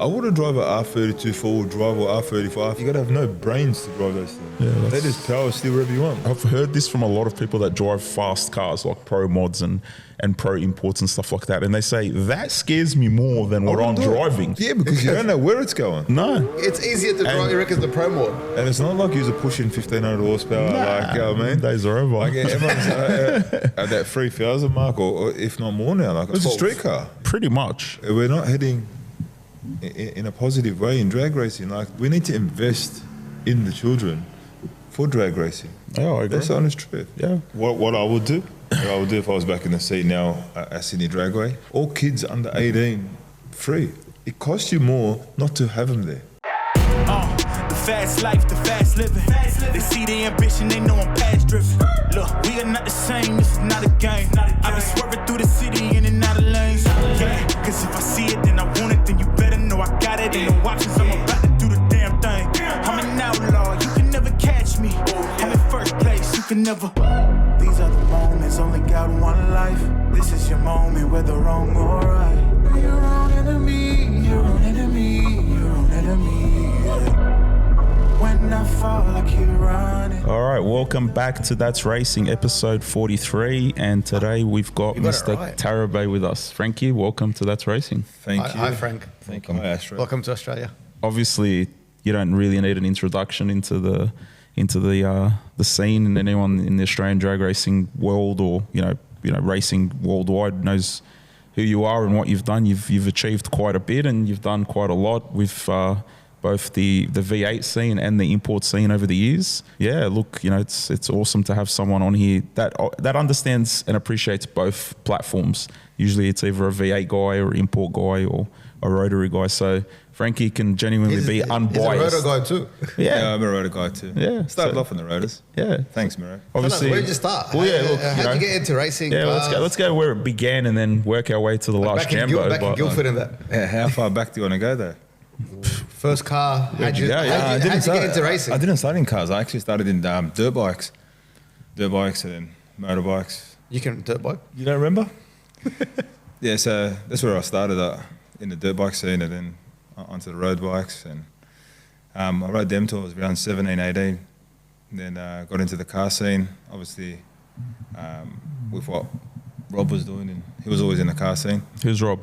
I wouldn't drive an R32 4-wheel drive or R35. You got to have no brains to drive those things. Yeah, they just power steer wherever you want. I've heard this from a lot of people that drive fast cars, like pro mods and pro imports and stuff like that, and they say that scares me more than what I'm driving. Yeah, because you don't know where it's going. No, It's easier to drive, you reckon, the pro mod. And it's not like you're pushing 1,500 horsepower. Like, you know what I mean? Days are over. Like, everyone's at that 3,000 mark, or if not more now. Like, it's a street car. Pretty much. We're not heading in a positive way in drag racing. Like, we need to invest in the children for drag racing. Yeah, I agree. That's the honest truth. Yeah. What I would do, if I was back in the seat now at Sydney Dragway, all kids under 18 free. It costs you more not to have them there. The fast life, the fast living. They see the ambition, they know I'm past driven. Look, we are not the same, this is not a game. I've been swerving through the city in and out of lanes. Yeah, cause if I see it, then I want it, then you better know I got it. Ain't no options, I'm about to do the damn thing. I'm an outlaw, you can never catch me. I'm in first place, you can never. These are the moments, only got one life. This is your moment, whether wrong or right. Your own enemy, your own enemy, your own enemy. When I fall, I keep running. All right, welcome back to That's Racing, episode 43, and today we've got Mr. Tarabay with us. Frankie, welcome to That's Racing. Thank you. Hi, Frank. Thank you. Hi, Welcome to Australia. Obviously, you don't really need an introduction into the scene, and anyone in the Australian drag racing world, or you know racing worldwide, knows who you are and what you've done. You've achieved quite a bit, and you've done quite a lot with both the V8 scene and the import scene over the years. Yeah, look, it's awesome to have someone on here that understands and appreciates both platforms. Usually it's either a V8 guy or import guy or a Rotary guy. So Frankie can genuinely be unbiased. He's a Rotor guy too. Yeah, I'm a Rotor guy too. Yeah. Started off in the Rotors. Yeah. Thanks, Miro. Obviously. Where did you start? Well, yeah, look, how'd you get into racing? Yeah, let's go where it began and then work our way to the last Jambo. Back in Guildford and that. Yeah, how far back do you want to go though? First car. How'd you I get into racing? I didn't start in cars. I actually started in dirt bikes and then motorbikes. You can dirt bike? You don't remember? Yeah, so that's where I started in the dirt bike scene, and then onto the road bikes. And I rode them till I was around 17, 18. Then got into the car scene, obviously, with what Rob was doing. And he was always in the car scene. Who's Rob?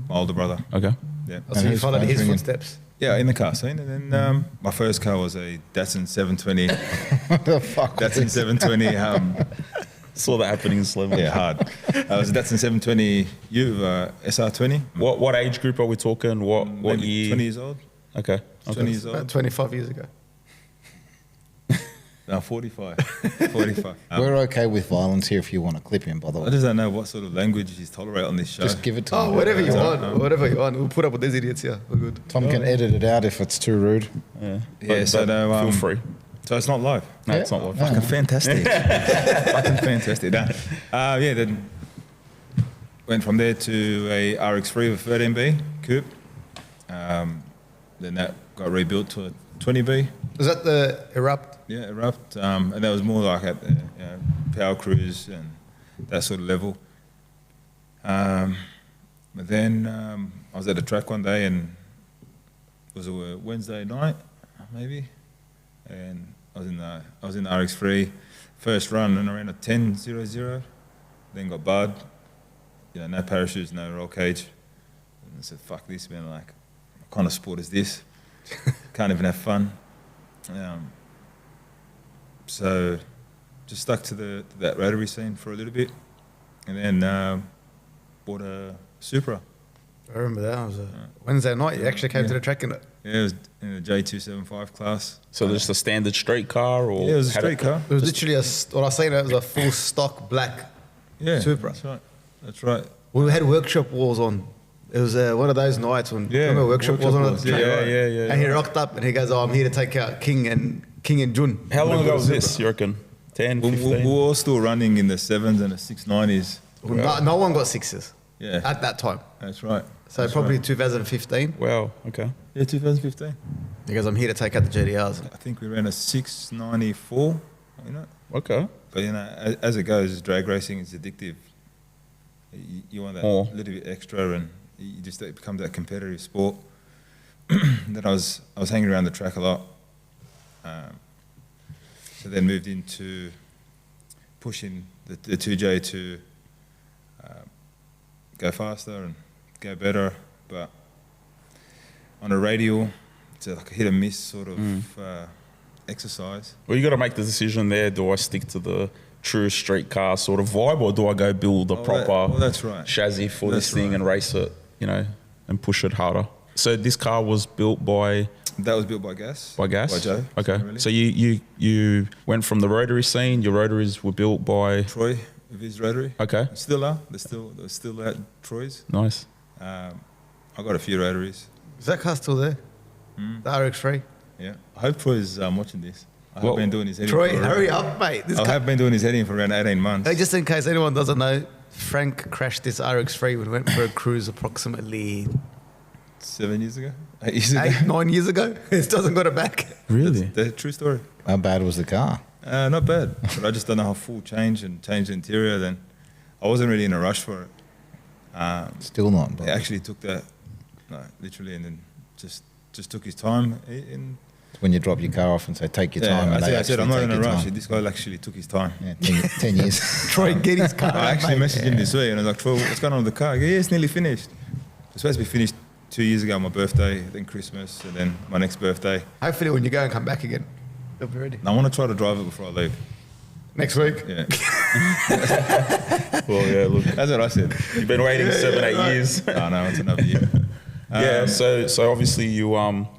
My older brother. Okay. Yeah. So you followed his footsteps? Yeah, in the car scene. And then my first car was a Datsun 720. The fuck? Datsun 720. Saw that happening in Slim. Yeah, hard. It was a Datsun 720 SR20. What age group are we talking? What Maybe year? 20 years old. Okay. 20 years About old. 25 years ago. No, 45. 45. We're okay with violence here if you want to clip him, by the I way. just don't know what sort of language he's tolerate on this show. Just give it to Oh, him. whatever you want. Whatever you want. We'll put up with these idiots here. We're good. Tom can edit it out if it's too rude. Yeah. Yeah, so no, feel free. So it's not live. No, it's not live. Fucking fantastic. Fucking fantastic. Yeah, then went from there to a RX3 with 13B coupe. Then that got rebuilt to a 20B. Was that the Erupt? Yeah, Erupt. And that was more like at the Power Cruise and that sort of level. But then I was at a track one day, and it was a Wednesday night, maybe, and I was in the RX3 first run, and I ran a 10.00. Then got barred. No parachutes, no roll cage. And I said, "Fuck this, man! Like, what kind of sport is this? Can't even have fun." So just stuck to that Rotary scene for a little bit, and then bought a Supra. I remember that. It was a Wednesday night. You actually came to the track in it. Yeah, it was in a J275 class. So just a standard street car, or Yeah, it was a street car. It was literally what I was saying. It was a full stock black Supra. That's right. That's right. We had workshop walls on. It was one of those nights when remember workshop walls on the track. Yeah. And he rocked up and he goes, "Oh, I'm here to take out King and Jun." How long ago was this, you reckon? 10, 15? We were all still running in the 7s and the 690s. No one got sixes. Yeah. At that time. That's right. So That's probably right. 2015. Wow, okay. Yeah, 2015. He goes, "I'm here to take out the GDRs." I think we ran a 694, Okay. But, as it goes, drag racing is addictive. You want that little bit extra, and you just, it becomes that competitive sport. then I was hanging around the track a lot. So then moved into pushing the 2J to go faster and go better, but on a radial, it's like a hit and miss sort of exercise. Well, you got to make the decision there. Do I stick to the true street car sort of vibe, or do I go build a proper that's right. chassis for this thing and race it, you know, and push it harder? So this car was built by... That was built by Gas. By Gas? By Joe. Okay. Really. So you went from the Rotary scene. Your Rotaries were built by... Troy, of his Rotary. Okay. Still are. They're still at Troy's. Nice. I got a few Rotaries. Is that car still there? The RX3? Yeah. I hope Troy's watching this. I have been doing his heading. Troy, hurry up, mate. I have been doing his heading for around 18 months. Hey, just in case anyone doesn't know, Frank crashed this RX3 when we went for a cruise approximately 7 years ago? 8 years ago? 9 years ago. It doesn't got it back. Really? The true story. How bad was the car? Not bad, but I just done a whole full change and changed the interior. Then I wasn't really in a rush for it. Still not. But He actually took that, literally, and then just took his time. when you drop your car off and say, take your time. I said, I'm not in a rush. Time. This guy actually took his time. Yeah, 10 years. Troy, get his car. I actually messaged him this week, and I was like, Troy, what's going on with the car? He goes, yeah, it's nearly finished. It's supposed to be finished 2 years ago, my birthday, then Christmas, and then my next birthday. Hopefully when you go and come back again, you'll be ready. And I want to try to drive it before I leave. Next week? Yeah. Well, yeah, look. That's what I said. You've been waiting 7-8 years. Oh, no, it's another year. Yeah, so obviously you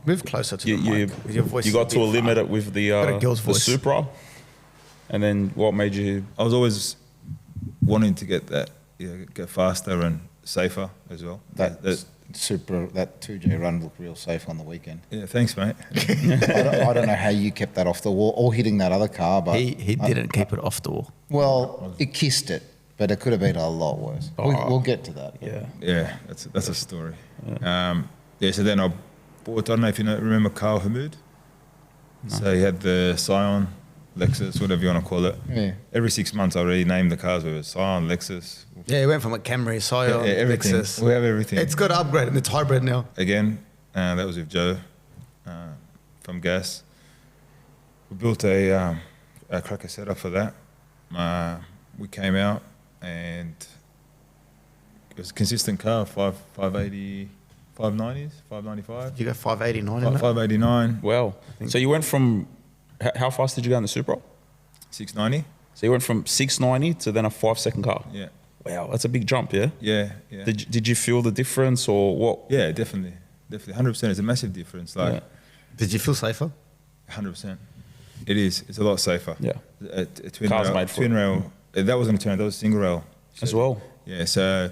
Move closer to you, the mic. Your voice you is got to a bit limit far. it with the Got a girl's the voice. Supra, and then what made you? I was always wanting to get that, get faster and safer as well. That Supra, that 2J run looked real safe on the weekend. Yeah, thanks, mate. I don't know how you kept that off the wall or hitting that other car, but He didn't keep it off the wall. well, it kissed it, but it could have been a lot worse. We'll get to that. Yeah. Yeah, that's a story. So then I bought, I don't know if you remember Carl Hamoud. No. So he had the Scion, Lexus, whatever you want to call it. Yeah. Every 6 months I rename the cars, whether it's Scion, Lexus. Yeah, he went from a Camry, Scion, everything. Lexus. We have everything. It's got upgraded and it's hybrid now. Again, that was with Joe from Gas. We built a cracker setup for that. We came out and it was a consistent car, 580, 590s, 595. You got 589 in it? 589, Well, so you went from how fast did you go in the Supra? 690. So you went from 690 to then a 5-second car. Yeah. Wow, that's a big jump, yeah. Yeah. Did you feel the difference or what? Yeah, definitely. 100%. It's a massive difference. Like, Did you feel safer? 100%. It is. It's a lot safer. Yeah. A twin Cars rail, made for twin it. rail. That wasn't a twin rail. That was single rail. As well. Yeah. So,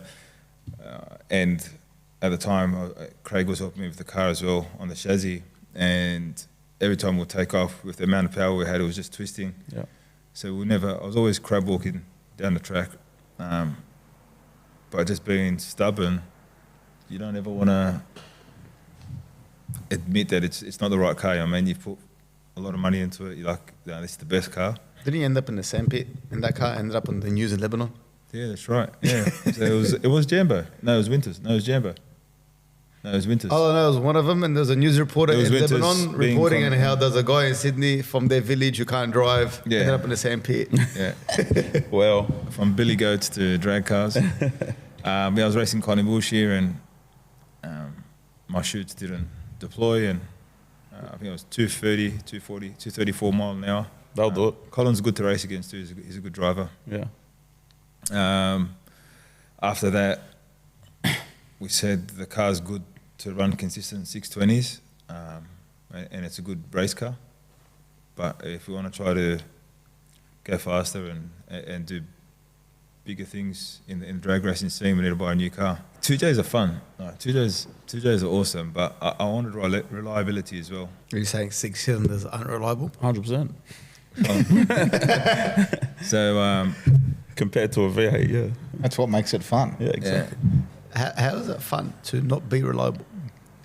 and at the time, Craig was helping me with the car as well on the chassis. And every time we'd take off with the amount of power we had, it was just twisting. Yeah. So I was always crab walking down the track. But just being stubborn, you don't ever want to admit that it's not the right car. I mean, you've put a lot of money into it. You're like, this is the best car. Didn't you end up in the sandpit in that car? Ended up in the news in Lebanon? Yeah, that's right. Yeah. So it was Jambo. No, it was Winters. No, it was Jambo. No, it was Winters. Oh, no, it was one of them, and there's a news reporter in Winters Lebanon being reporting from- on how there's a guy in Sydney from their village who can't drive, Yeah. ended up in the sandpit. Yeah. Well, From billy goats to drag cars. I was racing Connie Bullshire and my chutes didn't deploy, and I think it was 230, 240, 234 mile an hour. they'll do it. Colin's good to race against too. He's a good driver. Yeah. After that, we said the car's good to run consistent 620s, and it's a good race car. But if we want to try to go faster and do bigger things in the drag racing scene, we need to buy a new car. 2Js are fun. 2Js are awesome, but I wanted reliability as well. Are you saying 6 cylinders are unreliable? 100%. So Compared to a V8, yeah. That's what makes it fun. Yeah, exactly. How is it fun to not be reliable?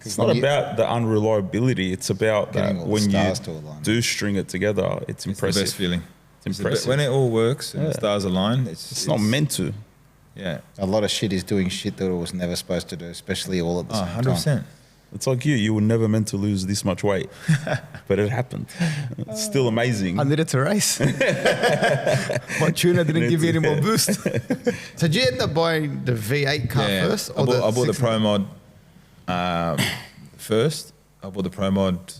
It's not about the unreliability. It's about Getting that all the when you stars to align. do string it together, it's it's the impressive. best feeling. It's impressive. When it all works and Yeah. the stars align, It's not meant to. Yeah. A lot of shit is doing shit that it was never supposed to do, especially all at the Oh, same 100%. time. It's like you were never meant to lose this much weight, but it happened. It's still amazing. I needed to race. My tuner didn't give you any more boost. So did you end up buying the V8 car first? I bought the Pro Mod first. I bought the Pro Mod,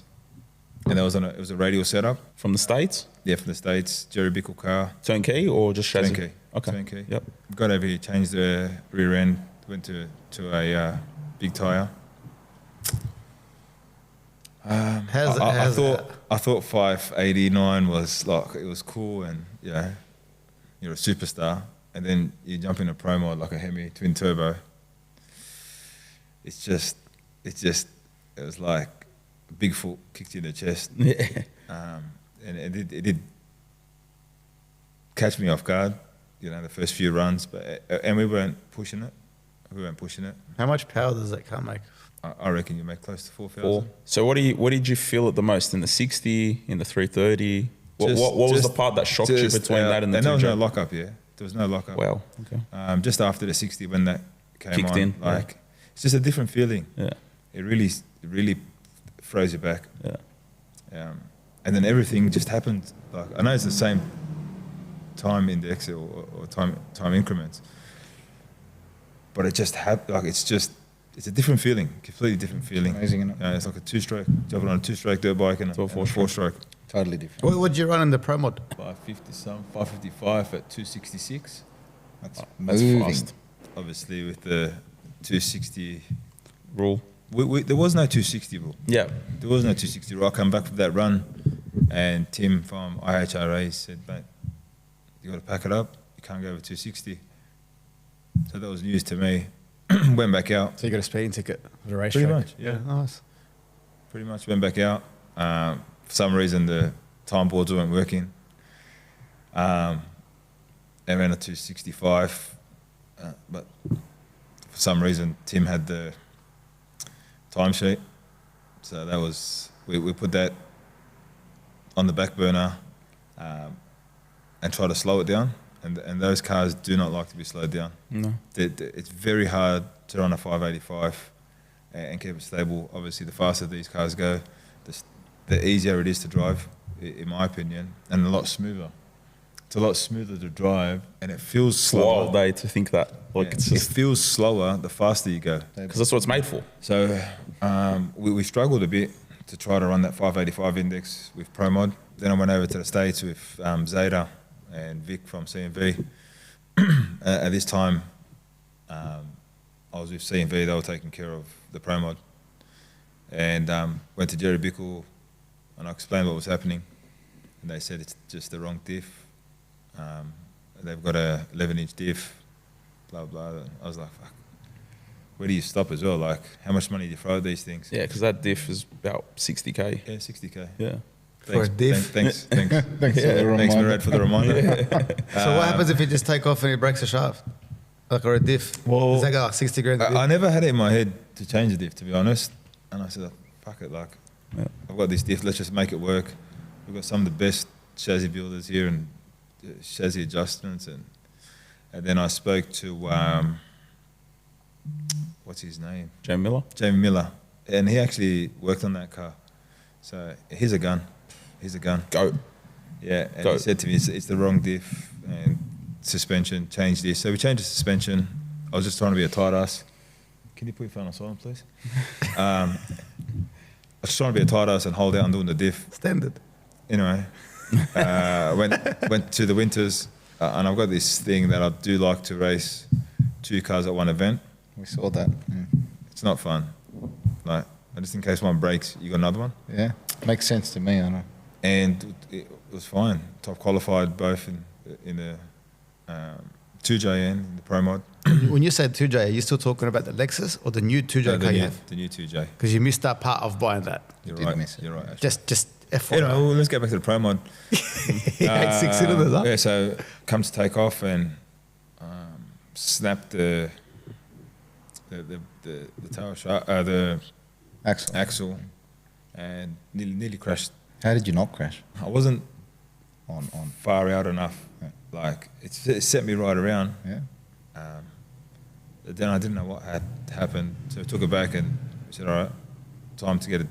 and it was a radial setup. From the States? Yeah, from the States. Jerry Bickle car. Turnkey or just chassis? Turnkey. Okay. Turnkey. Yep. Got over here, changed the rear end, went to a big tyre. I thought 589 was like, it was cool, and yeah, you're a superstar, and then you jump in a Pro Mod like a Hemi twin turbo. It was like Bigfoot kicked you in the chest. Yeah. And it did catch me off guard, the first few runs, and we weren't pushing it. How much power does that car make? I reckon you make close to 4,000. 4. So what did you feel it the most, in the 60, in the 330? What was the part that shocked you between that and the 2J? There was no lockup, yeah. There was no lockup. Wow. Okay. Just after the 60, when that came Kicked on, in, it's just a different feeling. Yeah. It really throws you back. Yeah. And then everything just happened. Like, I know it's the same time index or time increments, but it just happened. Like, it's a different feeling, completely different feeling. Amazing, isn't it? It's like a 2-stroke, jumping on a 2-stroke dirt bike and a 4-stroke. Totally different. What did you run in the Pro Mod? 555 at 266. That's Moving. fast. Obviously, with the 260 Rule. there was no 260 rule. Yeah. There was no 260 rule. I come back from that run, and Tim from IHRA said, mate, you got to pack it up. You can't go over 260. So that was news to me. Went back out. So you got a speeding ticket for the race Pretty track? much, yeah. Nice. Pretty much went back out. For some reason, the time boards weren't working. I ran a 265, but for some reason, Tim had the timesheet. So that was, we put that on the back burner and try to slow it down. And those cars do not like to be slowed down. No. It's very hard to run a 585 and keep it stable. Obviously, the faster these cars go, the easier it is to drive, in my opinion, and a lot smoother. It's a lot smoother to drive, and it feels slower. Wild day to think that. Like, it's It just feels slower the faster you go. because that's what it's made for. So we struggled a bit to try to run that 585 index with Pro Mod. Then I went over to the States with Zeta and Vic from CMV. At this time, I was with CMV. They were taking care of the Pro Mod. And went to Jerry Bickle, and I explained what was happening. And they said it's just the wrong diff. They've got a 11-inch diff, blah, blah. I was like, fuck. Where do you stop as well? Like, how much money do you throw at these things? Yeah, because that diff is about 60K. Yeah, 60K. Yeah. For a diff? Thanks. Thanks for the Thanks, reminder. Murad, for the reminder. So what happens if you just take off and it breaks a shaft? Like, or a diff? Well, Does that go like 60 grand? a diff? I never had it in my head to change the diff, to be honest. And I said, fuck it, like, I've got this diff, let's just make it work. We've got some of the best chassis builders here and chassis adjustments. And then I spoke to, what's his name? Jamie Miller. And he actually worked on that car. So he's a gun. Go. Yeah, and Go. he said to me, it's the wrong diff and suspension, change this. So we changed the suspension. I was just trying to be a tight ass. Can you put your phone on silent, please? I was trying to be a tight ass and hold out on doing the diff. Standard. Anyway, went to the winters, and I've got this thing that I do like to race 2 cars at one event. We saw that. It's not fun. Like, just in case one breaks, you got another one. Yeah. Makes sense to me, I know. And it was fine. Top qualified both in the 2J and in the Pro Mod. When you said 2J, are you still talking about the Lexus or the new 2J car you have? The new 2J. Because you missed that part of buying that. You're Did right. miss it. You're right. Actually. Just F1. Anyway, well, let's get back to the Pro Mod. 8 6 cylinders, huh? Yeah, so comes to take off and snapped the tail shaft, the axle, and nearly crashed. How did you not crash? I wasn't On. far out enough. Yeah. Like it set me right around. Yeah. Then I didn't know what had happened, so I took it back and said, all right, time to get a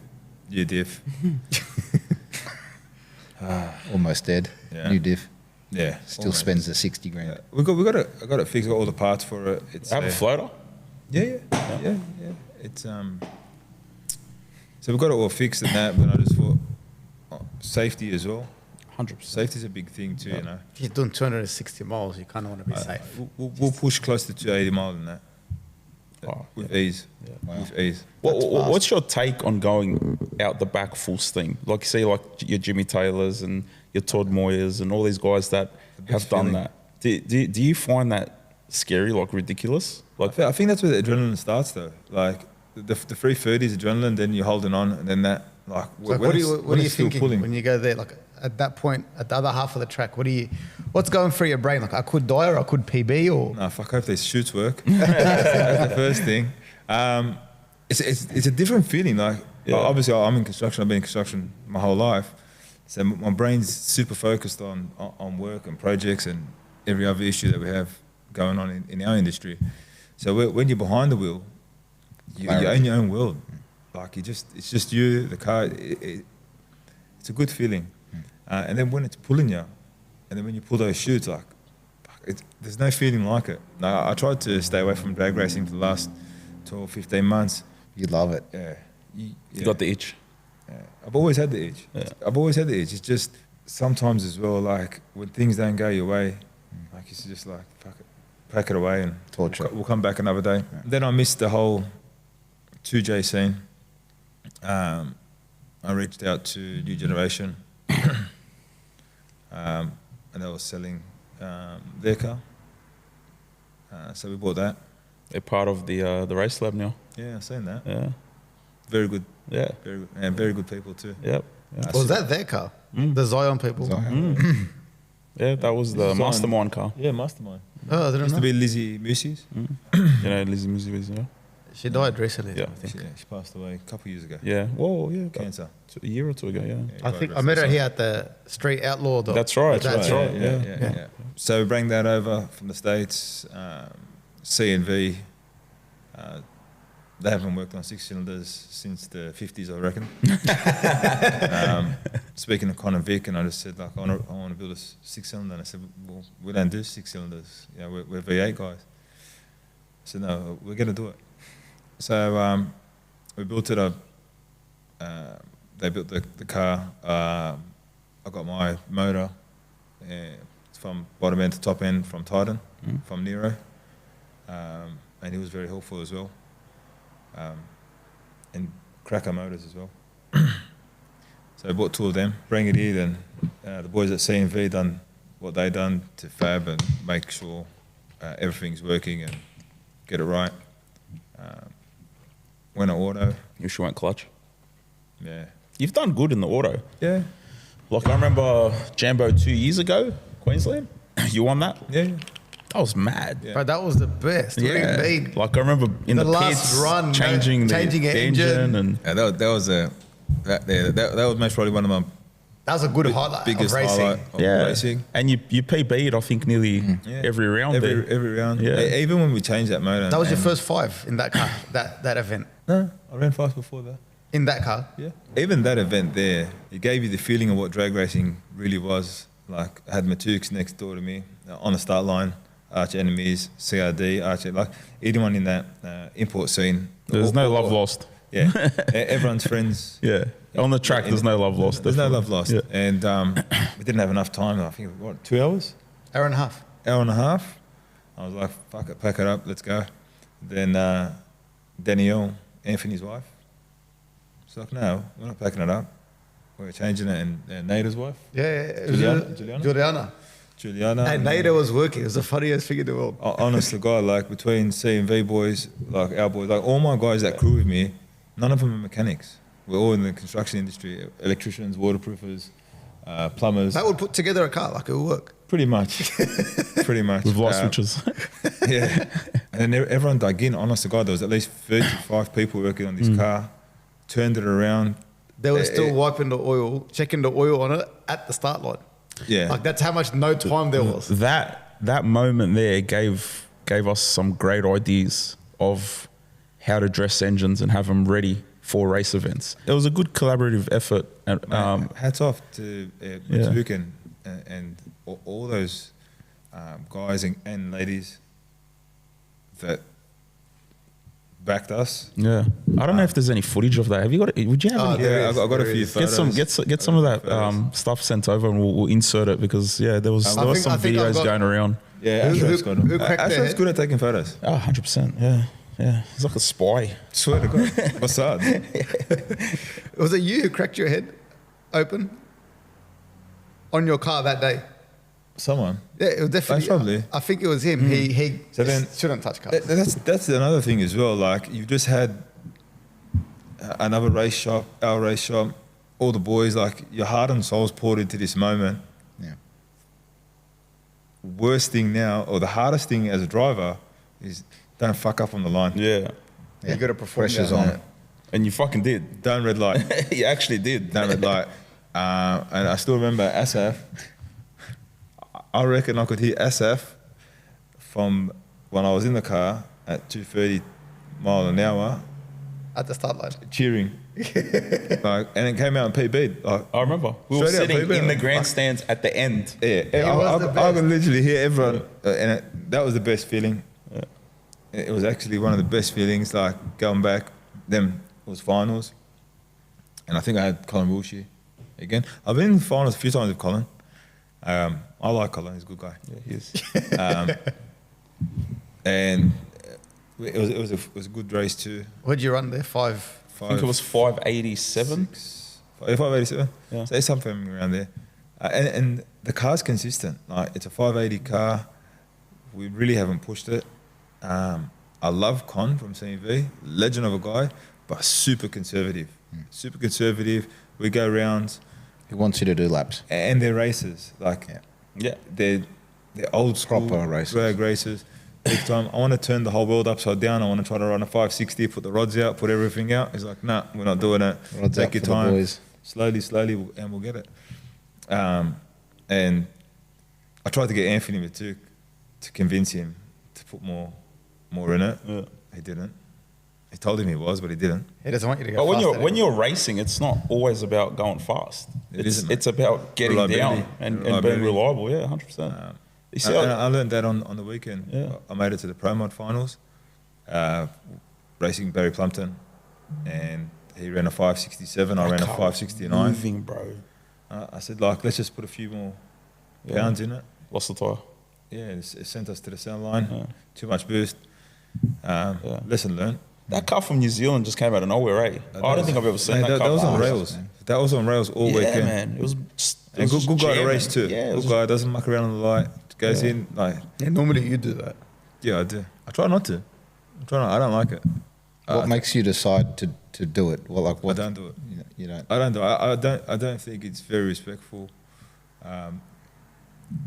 new diff. Almost dead. Yeah. New diff. Yeah, Still almost. spends the 60 grand. I got it fixed. Got all the parts for it. It's Have a floater. yeah. It's So we got it all fixed and that, but I just thought safety as well. 100%. Safety's a big thing too, you know. If you're doing 260 miles, you kind of want to be safe. We'll push close to 280 miles in that. With ease. Wow. With ease. What's your take on going out the back full steam? Like you see, like your Jimmy Taylors and your Todd Moyers and all these guys that have done feeling. that. Do you find that scary, like ridiculous? Like I think that's where the adrenaline starts though. Like the 330s adrenaline, then you're holding on, and then that like. So what are you thinking when you go there? Like at that point, at the other half of the track, what's going through your brain? Like I could die or I could PB or. No, fuck. I hope these shoots work. That's the first thing. It's a different feeling. Like obviously, I'm in construction. I've been in construction my whole life, so my brain's super focused on work and projects and every other issue that we have going on in our industry. So when you're behind the wheel, you own your own world. Like it's just you, the car. It's a good feeling. And then when it's pulling you, and then when you pull those chutes, like there's no feeling like it. Now, I tried to stay away from drag racing for the last 12, 15 months. You love it. Yeah. you got the itch. Yeah. I've always had the itch. Yeah. I've always had the itch. It's just sometimes as well, like when things don't go your way, like it's just like, fuck it, pack it away and Torture. we'll come back another day. Yeah. Then I missed the whole 2J scene. I reached out to New Generation. And they were selling their car. So we bought that. They're part of the race lab now. Yeah, I've seen that. Yeah, Very good. yeah, Very good. And very good people too. yep. Yeah. Was that their car? The Zion people? Zion. Yeah, that was the Zion. mastermind car. Yeah, Mastermind. Oh, I didn't Used know. to be Lizzie Moosey's. You know, Lizzie Music, yeah. She died recently, Yeah. I think. She passed away a couple of years ago. Yeah, well, yeah, Cancer. a year or two ago, yeah. I think I met her here at the Street Outlaw. That's right. That's right. Yeah. So we bring that over from the States. C&V, they haven't worked on 6-cylinders since the 50s, I reckon. Speaking of Con and Vic, and I just said, like, I want to build a 6-cylinder. And I said, well, we don't do 6-cylinders. You know, we're V8 guys. I said, no, we're going to do it. So we built it up. They built the car. I got my motor from bottom end to top end from Titan, from Nero. And he was very helpful as well. And Cracker Motors as well. So I bought 2 of them, bring it here, then the boys at C&V done what they done to fab and make sure everything's working and get it right. Went at auto. You sure went clutch. Yeah. You've done good in the auto. Yeah. Like I remember Jambo 2 years ago, Queensland. You won that? Yeah. That was mad. Yeah. But that was the best. What do you mean? Like I remember in The the, last pits, run, changing changing the an engine engine. and Yeah, that was most probably one of my That was a good highlight biggest of racing. highlight of racing. And you PB'd I think nearly Yeah. every round there. Every round. Yeah. Even when we changed that motor. That was your and- first 5 in that car, that event. No, I ran fast before that. In that car. Yeah. Even that event there, it gave you the feeling of what drag racing really was. Like, I had Matux next door to me on the start line, arch enemies, CRD, like anyone in that import scene. There's no love lost. Yeah. Everyone's friends. Yeah. On the track, there's no love lost. There's no definitely. love lost. Yeah. And we didn't have enough time. I think, what, 2 hours? Hour and a half. Hour and a half. I was like, fuck it, pack it up, let's go. Then Danielle, Anthony's wife, she's like, no, we're not packing it up. We're changing it. And Nada's wife, Yeah. Juliana. And Nada was working. It was the funniest thing in the world. Honest to God, like between C&V boys, like our boys, like all my guys that crew with me, none of them are mechanics. We're all in the construction industry, electricians, waterproofers, plumbers. That would put together a car, like it would work. Pretty much. Pretty much. With light switches. Yeah. And then everyone dug in. Honest to God, there was at least 35 people working on this car, turned it around. They were still wiping the oil, checking the oil on it at the start line. Yeah. Like that's how much no time there was. That moment there gave us some great ideas of how to dress engines and have them ready for race events. It was a good collaborative effort. And, Hats off to Luke and all those guys and ladies that backed us. Yeah, I don't know if there's any footage of that. Have you got it? Would you have? Any? Yeah, I've got a few photos. Get some of that stuff sent over, and we'll insert it because there was some videos going around. Yeah, Ashraf's got them. Ashraf's good at taking photos. Oh, 100%. Yeah. He's like a spy. Swear to God, Mossad. Was it you who cracked your head open on your car that day? Someone. Yeah, it was definitely. Probably. I think it was him. He So then- shouldn't touch cars. That's another thing as well. Like you've just had another race shop, our race shop, all the boys. Like your heart and soul's poured into this moment. Yeah. Worst thing now, or the hardest thing as a driver, is don't fuck up on the line. Yeah, You got to perform. Pressure's down on. there. and you fucking did. Don't red light. You actually did. Don't red light. And I still remember Asaf. I reckon I could hear Asaf from when I was in the car at 230 mile an hour At the start line. cheering. Like, and it came out in PB. Like, I remember we were Straight out, sitting PB. in the grandstands at the end. yeah, was the I best. could literally hear everyone, and that was the best feeling. It was actually one of the best feelings. Like going back, then it was finals, and I think I had Colin Wilshire again. I've been in the finals a few times with Colin. I like Colin; he's a good guy. Yeah, he is. And it was a good race too. What'd you run there? I think it was 587. 587. Yeah. So it's something around there. And the car's consistent. Like it's a 580 car. We really haven't pushed it. I love Con from CMV, legend of a guy, but super conservative. Super conservative. We go rounds, He wants you to do laps. and they're races. Like Yeah. they're old school Proper races. drag races. Big time. I want to turn the whole world upside down. I want to try to run a 560, put the rods out, put everything out. He's like, nah, we're not doing it. Rods Take out your for the time. boys. Slowly, and we'll get it. And I tried to get Anthony Matuk to convince him to put more in it. Yeah. He didn't. He told him he was, but he didn't. He doesn't want you to go But fast when you're racing, it's not always about going fast. isn't, It's about getting Reliability. down and being Reliability. reliable. Yeah, 100%. You see, And I learned that on the weekend. Yeah. I made it to the Pro Mod finals, racing Barry Plumpton, and he ran a 567. I ran a 569. Moving, bro. I said, like, let's just put a few more pounds in it. Lost the tire. Yeah, it sent us to the center line. Yeah. Too much boost. Lesson learned. That car from New Zealand just came out of nowhere, eh? I don't think I've ever seen Mate, that car. that was on before. rails. That was on rails all Yeah, weekend. man. It was And good guy to jamming. race too. Yeah, it good was guy, doesn't muck around on the light. Goes in, like, Yeah, normally you do that. yeah, I do. I try not to. I don't like it. What makes you decide to do it? Well, like I what? don't do it. You don't. I don't do it. I don't think it's very respectful.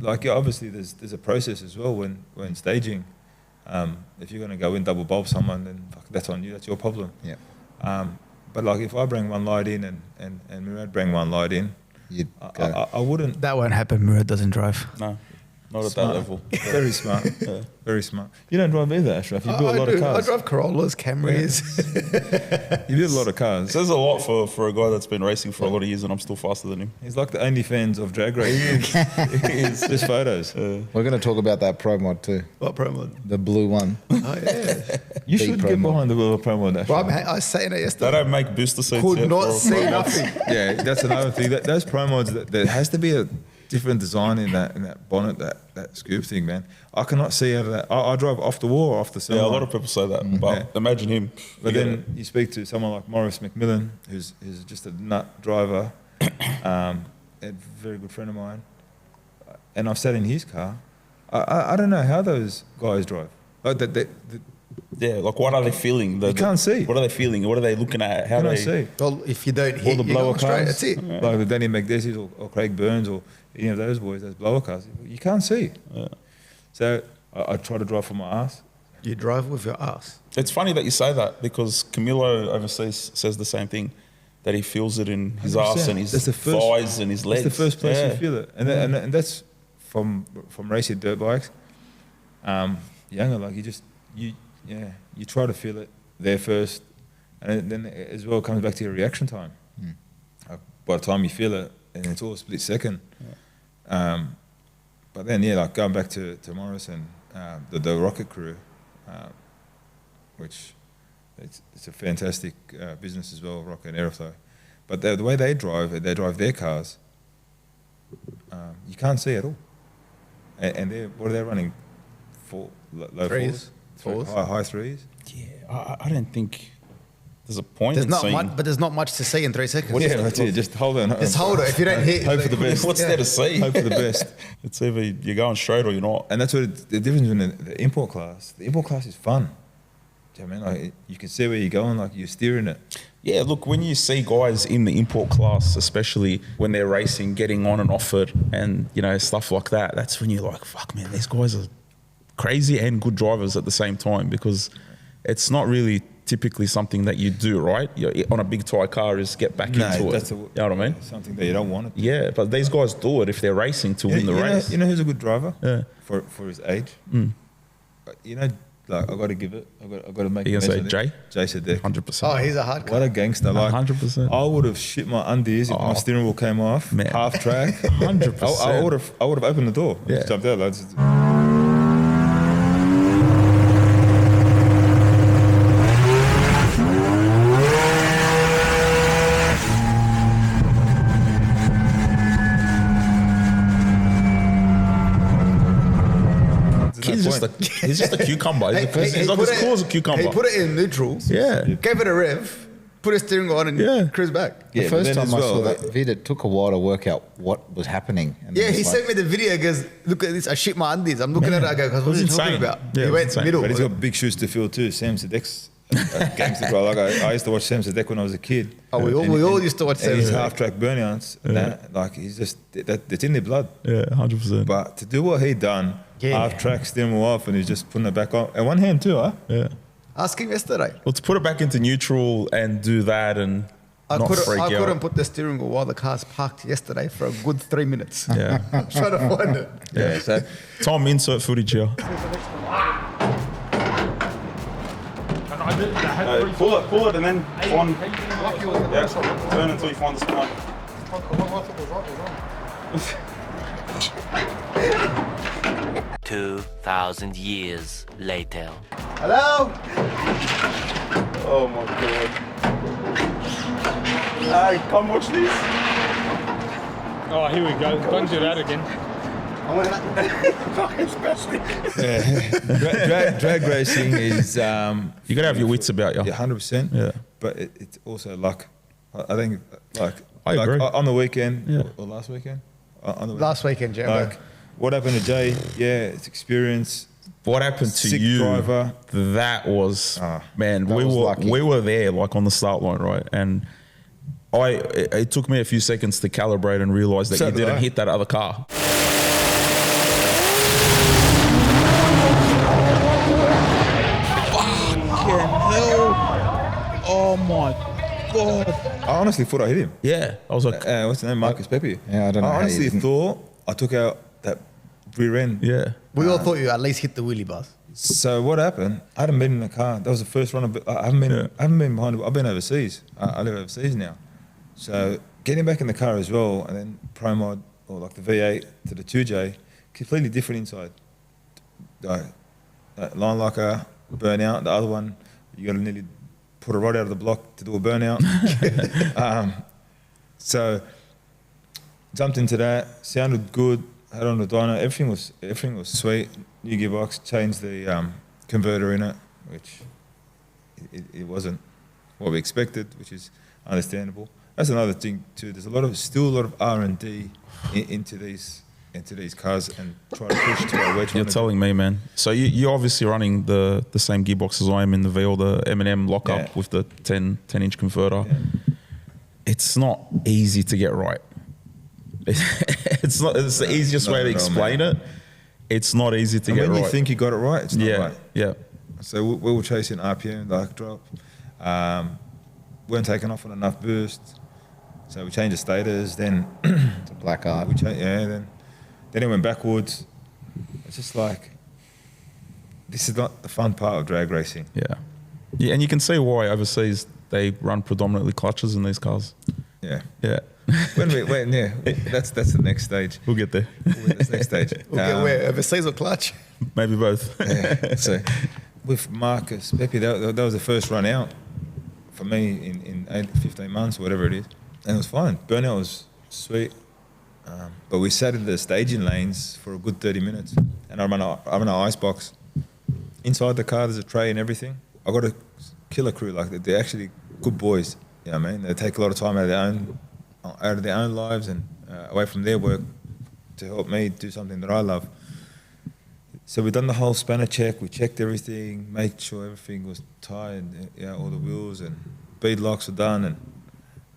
Like, yeah, obviously there's a process as well when staging. If you're going to go in double bulb someone, then fuck, that's on you. That's your problem. Yeah. But like if I bring one light in and Murad bring one light in, You'd go. I wouldn't. That won't happen. Murad doesn't drive. No, not at Smart. that level. Very smart. Very smart. You don't drive either, Ashraf. You build a lot of I cars. drive Corollas, Camrys. You build a lot of It cars. says a lot for a guy that's been racing for a lot of years, and I'm still faster than him. He's like the only fans of drag racing. It's just photos. We're going to talk about that Pro Mod too. What promo? The blue one. Oh yeah. You Big should promo. get behind the wheel of promo. Bro, I was saying it They yesterday. don't make booster seats. Could yet not for see Pro Mods. nothing. Yeah, that's another thing. Those pro mods, there has to be a different design in that bonnet, that scoop thing, man. I cannot see out of that. I drive off the wall or off the center Yeah, a line. lot of people say that, but Yeah. imagine him. But You then get it. you speak to someone like Morris McMillan, who's just a nut driver, a very good friend of mine, and I've sat in his car. I don't know how those guys drive. Like yeah, like what are they feeling? You can't see. What are they feeling? What are they looking at? How can I they see? Well, if you don't All hit, the you're blower going straight. cars, That's it. like the Danny McDessies or Craig Burns or any of those boys, those blower cars, you can't see. Yeah. So I try to drive from my ass. You drive with your ass. It's funny that you say that because Camilo overseas says the same thing, that he feels it in his 100%. ass and his That's the first- thighs and his legs. That's the first place Yeah. you feel it, and that's from racing dirt bikes. Younger, like you try to feel it there first, And then as well, it comes back to your reaction time. By the time you feel it, and it's all a split second. But then, yeah, like going back to Morris and the rocket crew, which it's a fantastic business as well, Rocket and Aeroflow. But the way they drive their cars, you can't see at all. And what are they running? Low Threes. fours? High threes? Yeah, I don't think there's a point There's in not seeing... much, but there's not much to see in 3 seconds. Yeah, that's it. Just hold on. Just hold it. If you don't hit, Hope for the best. What's there to see? Hope for the best. It's either you're going straight or you're not. And that's what the difference between the import class. The import class is fun. Do you know what I mean? Like, you can see where you're going, like you're steering it. Yeah, look, when you see guys in the import class, especially when they're racing, getting on and off it and, you know, stuff like that, that's when you're like, fuck, man, these guys are crazy and good drivers at the same time, because it's not really typically something that you do, right? You're on a big tyre car is get back into it. You know what I mean? Something that you don't want to do. Yeah, but these guys do it if they're racing to win the race. You know who's a good driver? Yeah. For his age? You know, like, I got to give it. I got to make. You gonna say Jay? Jay Sadek. 100%. oh, he's a hard What a gangster! Like 100%. I would have shit my undies if my steering wheel came off. Man. Half track. 100%. I would have opened the door. Yeah. Just jumped out. Like, just- He's just a cucumber. He's like as cool as a cucumber. He put it in neutral. Yeah. Gave it a rev, put his steering wheel on and cruised back. Yeah, The but first then time as I well, saw that vid, it took a while to work out what was happening. And Yeah, then he it's sent me the video. He goes, look at this. I shit my undies. I'm looking at it. I go, what are you It's talking insane. about? Yeah, He went it's insane. middle. But he's got big shoes to fill too. Sam Sadek's a gangster driver. Like I used to watch Sam Sadek when I was a kid. Oh, we all used to watch Sam And his Sadek. half-track burnouts, like he's just that's in their blood. Yeah, 100%. But to do what he done, half-track, steering wheel off, and he's just putting it back on. And one hand too, huh? Yeah. Ask him yesterday. Well, to put it back into neutral and do that and I not freak out. couldn't put the steering wheel while the car's parked yesterday for a good 3 minutes. Yeah. Trying to find it. Yeah. So Tom, insert footage here. Pull it and then find... Yeah, turn until you find the spine. 2,000 years later. Hello? Oh my god. Hey, come watch this. Oh, here we go. Don't do that again. drag racing is You gotta have your wits about you. yeah, 100%. Yeah. But it's also luck. I think I agree. on the weekend Yeah. or last weekend. On the Last weekend, Jambo. Like what happened to Jay? Yeah, it's experience. What happened to Sick you? driver. That was man. that We was were lucky. we were there like on the start line, right? And it took me a few seconds to calibrate and realize that So you did didn't I. hit that other car. Oh my god! I honestly thought I hit him. Yeah, I was like, What's the name? Marcus Pepe. Yeah, I don't know I how you honestly didn't. thought I took out that rear end. yeah. We all thought you at least hit the wheelie bars. So what happened? I hadn't been in the car. That was the first run. I haven't been behind. I've been overseas. I live overseas now. So getting back in the car as well, and then Pro Mod or like the V8 to the 2J, completely different inside. Line locker, burnout. The other one, you got to nearly put a rod out of the block to do a burnout. So jumped into that. Sounded good. Had on the dyno. Everything was sweet. New gearbox. Changed the converter in it, which it wasn't what we expected, which is understandable. That's another thing too. There's still a lot of R&D into these cars and try to push to where we're trying You're to telling me, man. So you're obviously running the same gearbox as I am in the V, the M&M lockup Yeah. with the 10-inch converter. Yeah. It's not easy to get right. It's not. It's the easiest not way to at all, explain man. it. It's not easy to And get when right. you think you got it right, it's not yeah, right. yeah, So we were chasing RPM, dark drop. Weren't taking off on enough boost. So we changed the stators. Then It's a black art. then it went backwards. It's just like this is not the fun part of drag racing. yeah. And you can see why overseas they run predominantly clutches in these cars. Yeah. Yeah. That's the next stage. We'll get there. That's the next stage. We'll get where? Overseas or clutch? Maybe both. Yeah. So with Marcus Pepe, that was the first run out for me in 15 months, whatever it is. And it was fine. Burnout was sweet. But we sat in the staging lanes for a good 30 minutes. And I'm in an ice box. Inside the car, there's a tray and everything. I got a killer crew. Like, they're actually good boys. You know what I mean? They take a lot of time out of their own lives and away from their work to help me do something that I love. So we done the whole spanner check. We checked everything, made sure everything was tight, all the wheels and bead locks were done,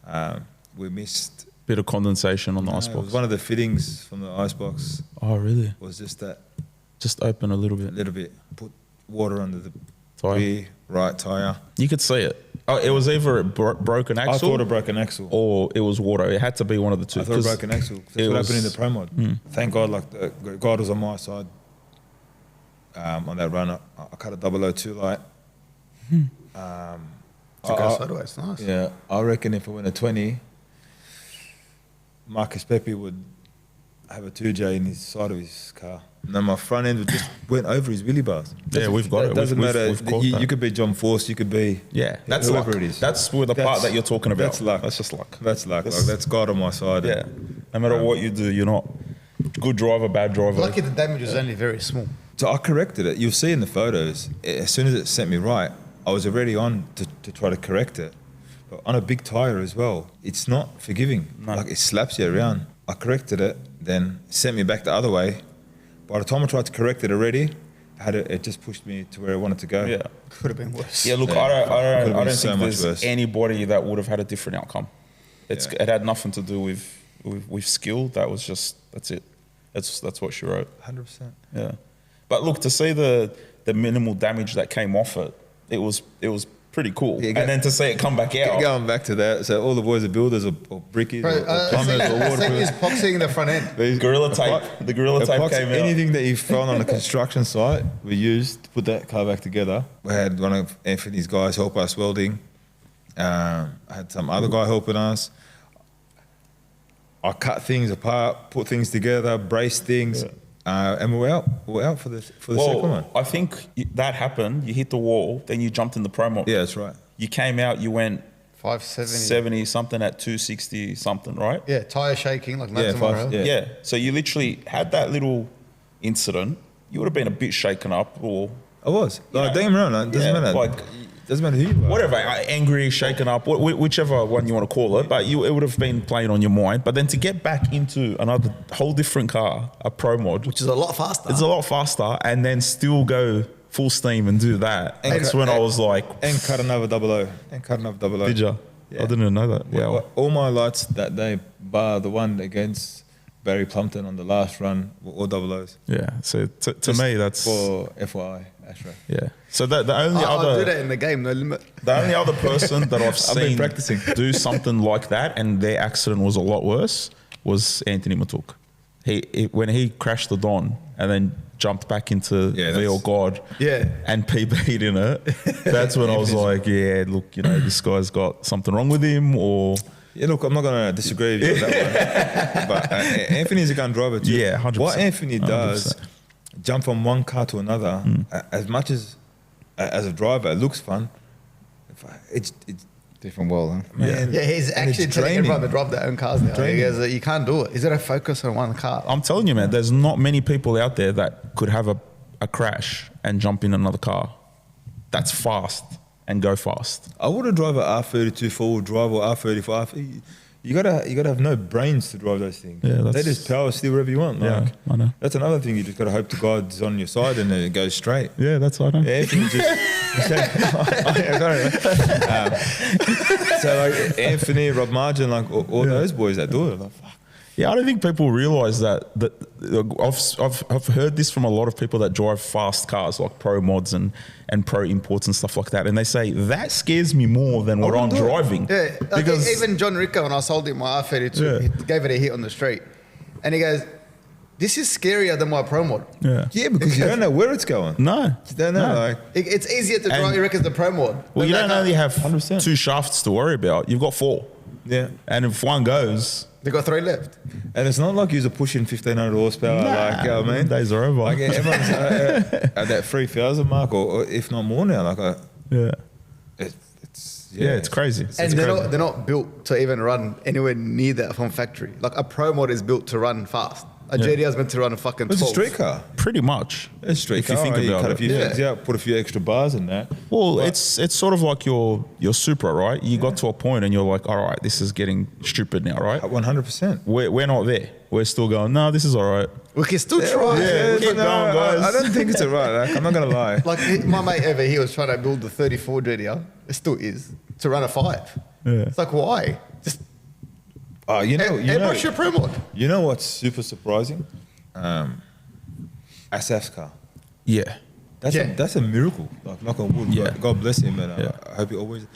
and we missed. Bit of condensation on the icebox. It was one of the fittings from the icebox. Oh, really? Was just that. Just open a little bit. A little bit. Put water under the Tyre. rear right tyre. You could see it. Oh, it was either a broken axle. I thought a broken axle. Or it was water. It had to be one of the two. I thought a broken axle. That's what happened in the Pro Mod. Thank God, like God was on my side. On that run, I cut a 002 light. Took us sideways, nice. Yeah, I reckon if it went a 20, Marcus Pepe would have a 2J in his side of his car. And then my front end would just went over his wheelie bars. Yeah, we've got it. Doesn't matter. We've caught You that. could be John Force. You could be That's whoever luck. it is. That's where the part that you're talking about. That's luck. That's just luck. That's luck. That's God on my side. Yeah. No matter what you do, you're not good driver, bad driver. Lucky the damage was only very small. So I corrected it. You'll see in the photos, as soon as it sent me right, I was already on to try to correct it. But on a big tyre as well, it's not forgiving. No. Like, it slaps you around. I corrected it, then sent me back the other way. By the time I tried to correct it already, it just pushed me to where I wanted to go. Yeah. Could have been worse. Yeah, look, Yeah. I Could've don't been so think much there's worse. anybody that would have had a different outcome. Yeah. It had nothing to do with skill. That was just, that's it. That's what she wrote. 100%. Yeah. But look, to see the minimal damage that came off it, it was pretty cool. Yeah, and then to see it come back out. Going back to that, so all the boys are builders or brickies Bro, or plumbers or I water. think he's boxing in the front end. Gorilla tape. The gorilla tape came out. Anything that you found on a construction site, we used to put that car back together. We had one of Anthony's guys help us welding. I had some other guy helping us. I cut things apart, put things together, braced things, and we're out for the second one. I think that happened. You hit the wall, then you jumped in the Pro Mod. Yeah, that's right. You came out, you went 570. 70 something at 260 something, right? Yeah, tyre shaking like Yeah, nuts tomorrow. Yeah. Yeah. So you literally had that little incident. You would have been a bit shaken up, or I was. Like, don't get me wrong, it doesn't matter. like doesn't matter who you are. whatever, angry, shaken up, whichever one you want to call it. But it would have been playing on your mind. But then to get back into another whole different car, a Pro Mod, Which is a lot faster. it's a lot faster, and then still go full steam and do that. That's when I was like, And cut another 00. did ya? I didn't even know that. Yeah. All my lights that day, bar the one against Barry Plumpton on the last run, were all 00s. Yeah. So to Just me, that's for FYI, Ashray. yeah. So the only I'll do that other in the game, no limit. the only other person that I've I've been seen practicing. do something like that and their accident was a lot worse was Anthony Matuk. When he crashed the Don and then jumped back into VL God Yeah. and PB'd in it, that's when I was like, yeah, look, this guy's got something wrong with him, or Yeah, look, I'm not going to disagree with you on that one. But Anthony's a gun driver too. Yeah, 100%. What Anthony does, 100%. jump from one car to another, as much as a driver, it looks fun. It's Different world, huh? man. Yeah, he's and actually it's telling draining. everyone to drive their own cars now. He Draining. goes, you can't do it. He's got to focus on one car. I'm telling you, man, there's not many people out there that could have a crash and jump in another car that's fast and go fast. I wouldn't drive an R32 four-wheel drive or R35. You gotta have no brains to drive those things. Yeah, they just power steer wherever you want. Yeah, Like, I know. That's another thing. You just gotta hope to God's on your side and then it goes straight. Yeah, that's what I know. Yeah, Anthony so like Anthony, Rob Margin, like all those boys that do it. Like, fuck. Yeah, I don't think people realise that I've heard this from a lot of people that drive fast cars like Pro Mods and Pro Imports and stuff like that, and they say that scares me more than what I'm wouldn't do it. driving. Yeah, like because even John Rico, when I sold him my R32, Yeah. he gave it a hit on the street. And he goes, this is scarier than my Pro Mod. Yeah, because you don't know where it's going. No. You don't know. No. Like, It's easier to drive, you reckon, the Pro Mod. Well, you don't only have 100%. 2 shafts to worry about. You've got 4. yeah. And if one goes, They got 3 left. And it's not like you're pushing 1,500 horsepower. Like, you know what I mean? days are over. Like everyone's at that 3,000 mark, or if not more now. Like, it's crazy. And they're not built to even run anywhere near that from factory. Like a Pro Mod is built to run fast. A GTR is meant to run a fucking 12. It's a street car. Pretty much. It's a street If car. you think right? about cut it. a few things out, put a few extra bars in that. Well, it's sort of like your Supra, right? You got to a point and you're like, all right, this is getting stupid now, right? 100%. We're not there. We're still going, no, this is all right. We can still try. keep going, guys. I don't think it's alright. Like, I'm not gonna lie. Like my mate over here was trying to build the 34 GTR. It still is. To run a 5. Yeah. It's like, why? Just airbrush your Pro Mod. You know what's super surprising? Asaf's car. Yeah. That's a miracle. Like, knock on wood. Yeah. God bless him, and I hope he always.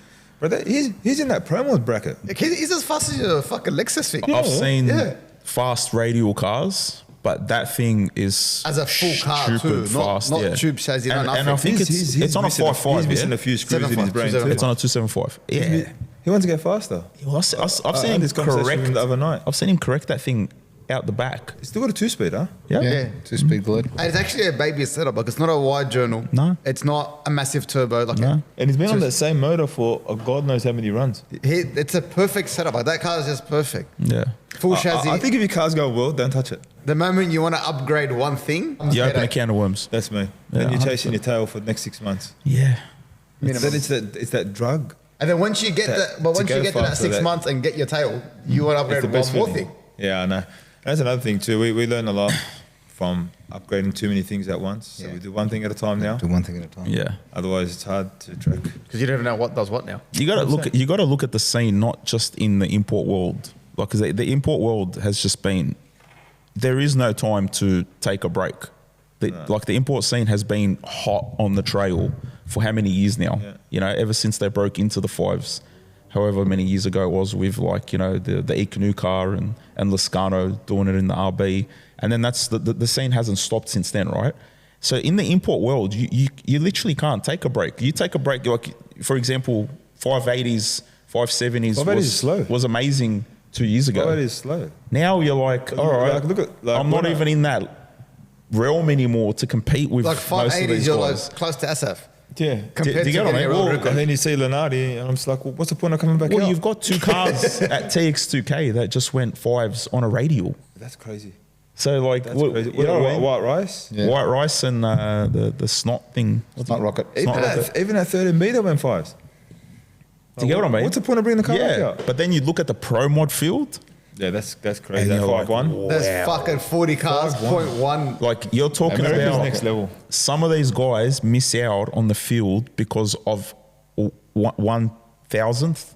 But he's in that Pro Mod bracket. He's as fast as a fucking Lexus thing. I've seen Yeah. fast radial cars, but that thing is As a full car stupid too, fast. not tube chassis, and, not and I nothing. think it's on a 5.5. He's missing yeah? a few screws in his 7.5, brain too. 2.75. It's on a 275. Yeah. He wants to go faster. Well, I've seen I him had this conversation with correct him the other night. I've seen him correct that thing out the back. He's still got a 2-speed, huh? Yeah. Yeah, 2-speed glide. And it's actually a baby setup. Like it's not a wide journal. No. It's not a massive turbo. Like No. And he's been on that same motor for God knows how many runs. it's a perfect setup. Like that car is just perfect. Yeah. Full chassis. I think if your car's going well, don't touch it. The moment you want to upgrade one thing, You open a headache. can of worms. That's me. Yeah, Then you're 100%. chasing your tail for the next 6 months. Yeah. Minimum. Then it's that drug. And then once you get To once go you get to that faster, 6 that- months and get your tail, you want to It's upgrade the one best more feeling. thing. Yeah, I know. That's another thing too. We learn a lot from upgrading too many things at once. So Yeah. we do one thing at a time now. Do one thing at a time. Yeah. Otherwise, it's hard to track. Because you don't even know what does what now. You got to look at the scene not just in the import world, like because the import world has just been. There is no time to take a break. Like the import scene has been hot on the trail for how many years now? Yeah. You know, ever since they broke into the 5s, however many years ago it was with like, you know, the e-canoe car and Lascano doing it in the RB. And then that's the scene hasn't stopped since then, right? So in the import world, you literally can't take a break. You take a break, like for example, 580s, 570s 580s is slow. was amazing 2 years ago. Oh, it is slow. Now you're like, all right, Like, look at- like, I'm not when I- even in that realm anymore to compete with Like most of 580s, these you're guys. like close to SF. Yeah. Compared do you get to what I getting mean? a road Well, record. And then you see Lenardi, and I'm just like, well, what's the point of coming back Well, out? you've got 2 cars at TX2K that just went 5s on a radial. That's crazy. So like, That's what, crazy. you know what I mean? White rice. Yeah. White rice and the snot thing. It's not rocket. Even not like even at 13B, they went 5s. Do you get what I mean? What's the point of bringing the car back Yeah, out? but then you look at the Pro Mod field, Yeah, that's crazy. and That you're like, 5-1. There's fucking 40 cars, 0.1. like you're talking America's about next level. some of these guys miss out on the field because of 1,000th.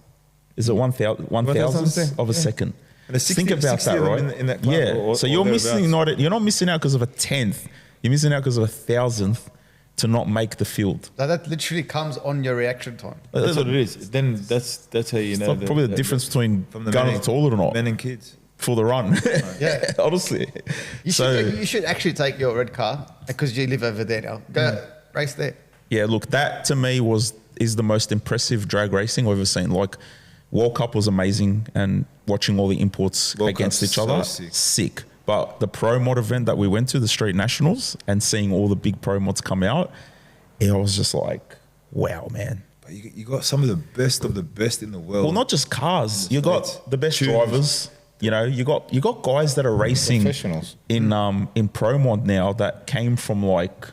Is it 1,000th 1,000th of a yeah. second? And there's 60 Think about 60 that, of them right? in that club yeah. or So you're missing thereabouts. you're not missing out because of a 10th. You're missing out because of a 1,000th to not make the field. That literally comes on your reaction time. That's what it is. Then that's how you It's know. not probably the difference between from the going men to the toilet or not Men and kids. for the run. Yeah. Honestly. You should actually take your red car because you live over there now. Go race there. Yeah, look, that to me is the most impressive drag racing I've ever seen. Like, World Cup was amazing, and watching all the imports World against Cup's each other, so sick. sick. But the Pro Mod event that we went to, the Street Nationals, and seeing all the big Pro Mods come out, I was just like, wow, man. But you got some of the best in the world. Well, not just cars. You got States. the best Tuners. drivers. You know, you got guys that are racing Professionals. in Pro Mod now that came from like,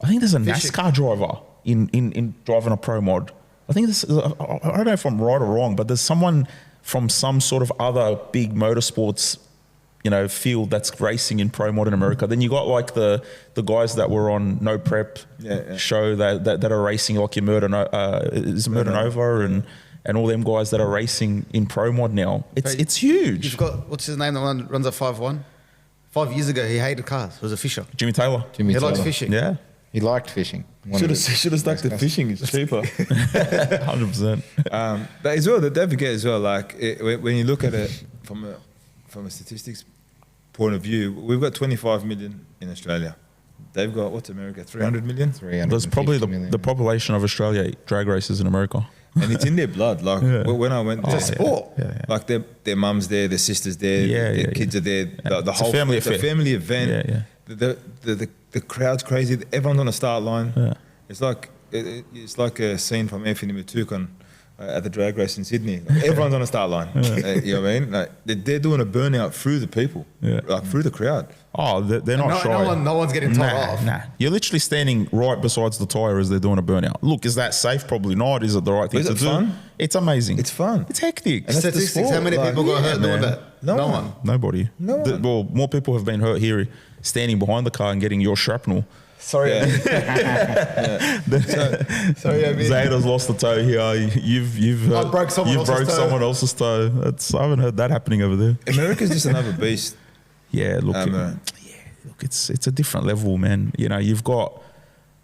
I think there's a NASCAR driver in driving a Pro Mod. I think this. I don't know if I'm right or wrong, but there's someone from some sort of other big motorsports, you know, field that's racing in Pro Mod in America. Then you got like the guys that were on No Prep show that are racing like your Murder Nova and all them guys that are racing in Pro Mod now. It's huge. You've got, what's his name, the one that runs a 5-1? 5 years ago, he hated cars. He was a fisher. Jimmy Taylor. Jimmy He likes Taylor. fishing. Yeah, He liked fishing. should have stuck to fishing. It's cheaper. 100%. But as well, don't forget as well. Like when you look at it from a statistics point of view, we've got 25 million in Australia. They've got, what's America, 300 million? There's probably the population of Australia drag races in America. And it's in their blood. Like when I went there, It's a sport. like their mum's there, their sister's there, their kids are there. The whole family it's a affair. family event. Yeah, The crowd's crazy. Everyone's on a start line. Yeah. It's like a scene from Anthony Matuk at the drag race in Sydney. Like, everyone's on a start line. You know what I mean? Like, they're doing a burnout through the people, like through the crowd. Oh, they're not shy. No one's getting told off. Nah. You're literally standing right besides the tyre as they're doing a burnout. Look, is that safe? Probably not. Is it the right thing to do? Fun? It's amazing. It's fun. It's hectic. And Statistics, how many people got hurt doing that? No one. Nobody. No one. Well, more people have been hurt here standing behind the car and getting your shrapnel. Sorry. Sorry, Zayda's lost a toe here. You've broke someone else's toe. I haven't heard that happening over there. America's just another beast. Yeah, look, it's a different level, man. You know, you've got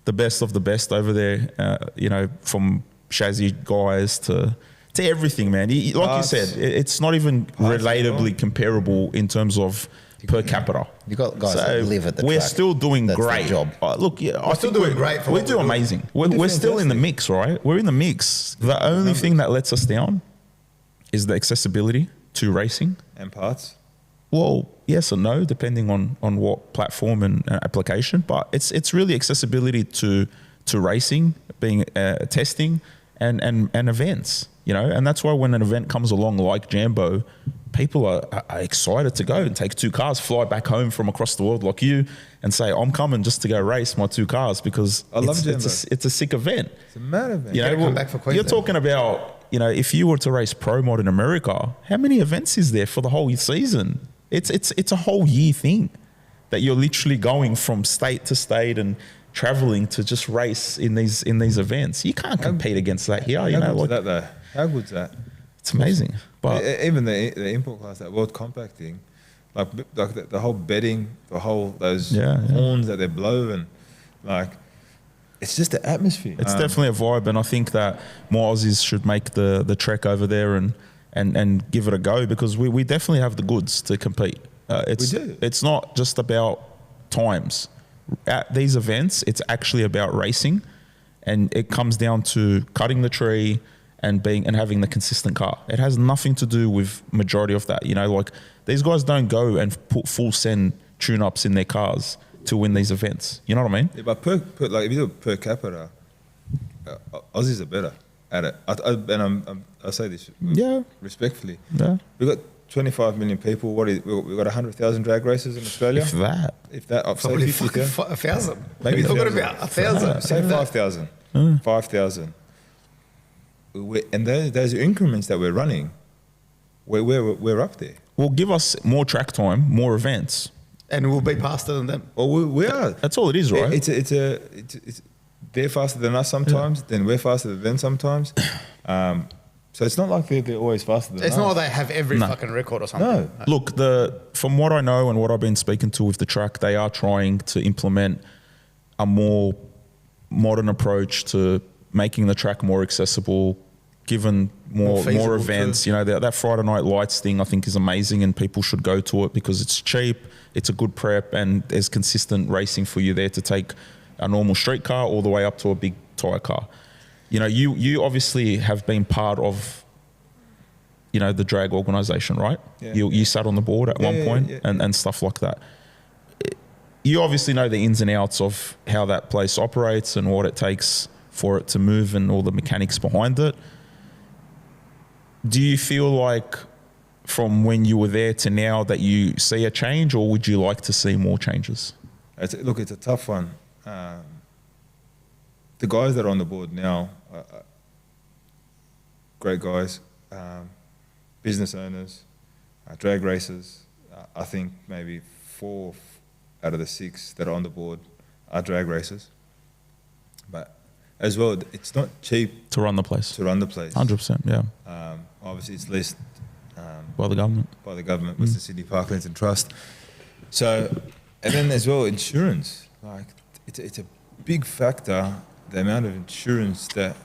the best of the best over there. You know, from Shazzy guys to everything, man. Like you said, it's not even relatably comparable in terms of per capita. You got guys that live at the we're track. still doing That's great. their job. Look, I still think doing great for we what do we're doing. amazing. We're still in the mix, right? We're in the mix. The only thing that lets us down is the accessibility to racing. And parts. Well, yes or no, depending on what platform and application. But it's really accessibility to racing, being testing and events. You know, and that's why when an event comes along like Jambo, people are excited to go and take two cars, fly back home from across the world like you, and say, I'm coming just to go race my two cars because I love Jambo. It's a sick event. It's a mad event. You know, come back for you're Queensland. talking about, you know, if you were to race Pro Mod in America, how many events is there for the whole season? It's a whole year thing that you're literally going from state to state and traveling to just race in these events. You can't compete against that here. You know, like that though? How good's that? it's amazing. But Even the import class, that World Compact thing, like the whole betting, those horns that they blow, and like it's just the atmosphere. it's definitely a vibe, and I think that more Aussies should make the trek over there and give it a go because we definitely have the goods to compete. We do. It's not just about times. At these events, it's actually about racing, and it comes down to cutting the tree and having the consistent car. It has nothing to do with majority of that. You know, like these guys don't go and put full send tune-ups in their cars to win these events. You know what I mean? Yeah, but like if you do it per capita, Aussies are better at it. I say this respectfully. Yeah. We've got 25 million people. We've got 100,000 drag races in Australia. If that. I'd say Probably 50,000. 1,000. Maybe We're talking about 1,000. Say 5,000. 5,000. And those increments that we're running, we're up there. Well, give us more track time, more events. And we'll be faster than them. Well, we are. That's all it is, right? It's they're faster than us sometimes, then we're faster than them sometimes. So it's not like they're always faster than us. It's not like they have every fucking record or something. No. Look, from what I know and what I've been speaking to with the track, they are trying to implement a more modern approach to making the track more accessible, given more events. too. You know, that Friday Night Lights thing I think is amazing, and people should go to it because it's cheap, it's a good prep, and there's consistent racing for you there to take a normal street car all the way up to a big tyre car. You know, you obviously have been part of, you know, the drag organisation, right? Yeah. You sat on the board at one point and stuff like that. You obviously know the ins and outs of how that place operates and what it takes for it to move and all the mechanics behind it. Do you feel like from when you were there to now that you see a change, or would you like to see more changes? Look, it's a tough one. The guys that are on the board now are great guys, business owners, drag racers. I think maybe 4 out of the 6 that are on the board are drag racers. But as well, it's not cheap To run the place. 100%, yeah. Obviously, it's leased By the government. with the Sydney Parklands and Trust. So, and then as well, insurance. Like, it's a big factor, the amount of insurance that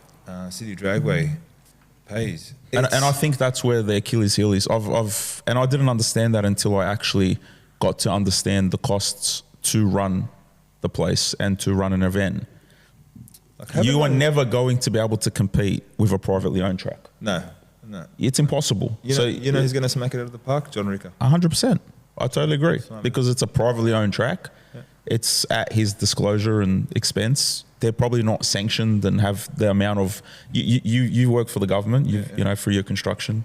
Sydney Dragway pays. And I think that's where the Achilles heel is. And I didn't understand that until I actually got to understand the costs to run the place and to run an event. Like, You are never going to be able to compete with a privately owned track. No. It's impossible. You know who's going to smack it out of the park? John Ricker. 100%. I totally agree. Right, because it's a privately owned track. Yeah. It's at his disclosure and expense. They're probably not sanctioned and have the amount of you work for the government. You know, for your construction.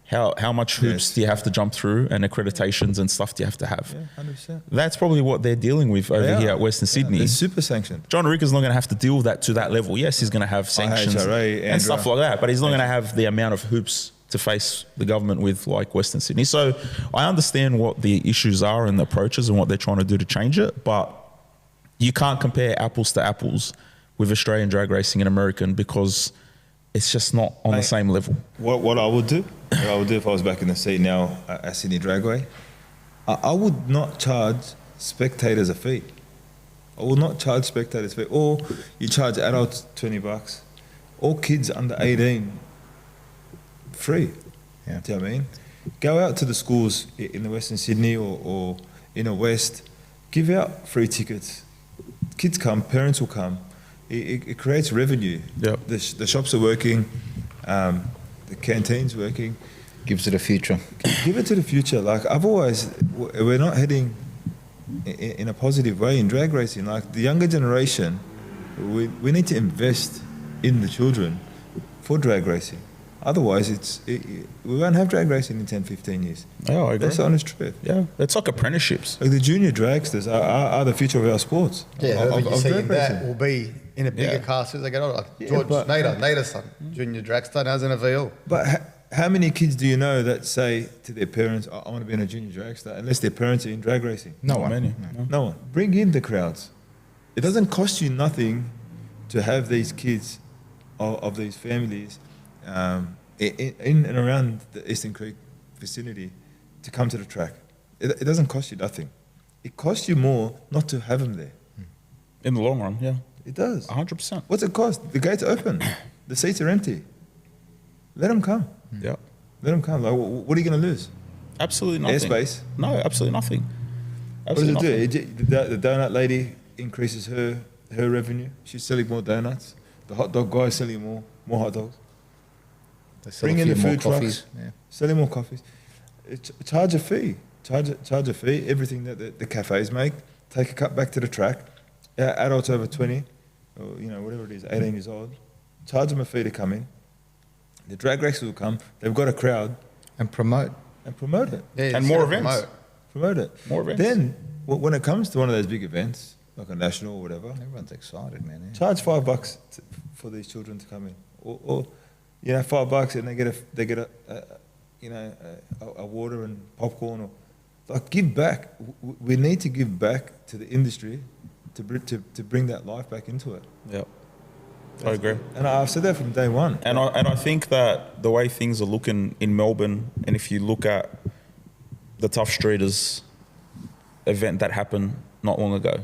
How much hoops do you have to jump through and accreditations and stuff do you have to have? Yeah, 100%. That's probably what they're dealing with over here at Western Sydney. They're super sanctioned. John Ricker's not going to have to deal with that to that level. Yes, he's going to have sanctions HRA, and stuff like that, but he's not going to have the amount of hoops to face the government with like Western Sydney. So I understand what the issues are and the approaches and what they're trying to do to change it, but you can't compare apples to apples with Australian drag racing and American because it's just not on the same level. What I would do if I was back in the seat now at Sydney Dragway, I would not charge spectators a fee. I will not charge spectators a fee. Or you charge adults $20, or kids under 18 free. Yeah. Do you know what I mean? Go out to the schools in the Western Sydney or in the West, give out free tickets. Kids come, parents will come. It creates revenue. Yep. The shops are working, the canteen's working. Gives it a future. Give it to the future. Like otherwise, we're not heading in a positive way in drag racing. Like the younger generation, we need to invest in the children for drag racing. Otherwise, we won't have drag racing in 10, 15 years. Oh, I agree. That's the honest truth. Yeah, it's like apprenticeships. Like the junior dragsters are the future of our sports. Yeah, of whoever you see drag in that racing. will be in a bigger cast as they get older. Like George Nader's son, junior dragster, now's in a VL. But how many kids do you know that say to their parents, I want to be in a junior dragster, unless their parents are in drag racing? No one. No one. Bring in the crowds. It doesn't cost you nothing to have these kids of these families in and around the Eastern Creek vicinity to come to the track. It doesn't cost you nothing. It costs you more not to have them there. In the long run, yeah. It does. 100%. What's it cost? The gates are open. The seats are empty. Let them come. Yeah. Let them come. Like, what are you going to lose? Absolutely nothing. Airspace. No, absolutely nothing. What does it do? The donut lady increases her revenue. She's selling more donuts. The hot dog guy is selling more hot dogs. Bring in the food trucks. Yeah. Selling more coffees. Charge a fee. Charge a fee. Everything that the cafes make. Take a cut back to the track. Adults over 20, or whatever it is, 18 years old. Charge them a fee to come in. The drag racers will come. They've got a crowd. And promote. it. Yeah, And more events. Promote it. More events. Then, when it comes to one of those big events, like a national or whatever, Everyone's excited, man. Yeah. charge $5 for these children to come in, or $5 and they get a water and popcorn, or like give back. We need to give back to the industry to bring that life back into it. Yeah. I agree. And I've said that from day one. And I think that the way things are looking in Melbourne, and if you look at the Tough Streeters event that happened not long ago,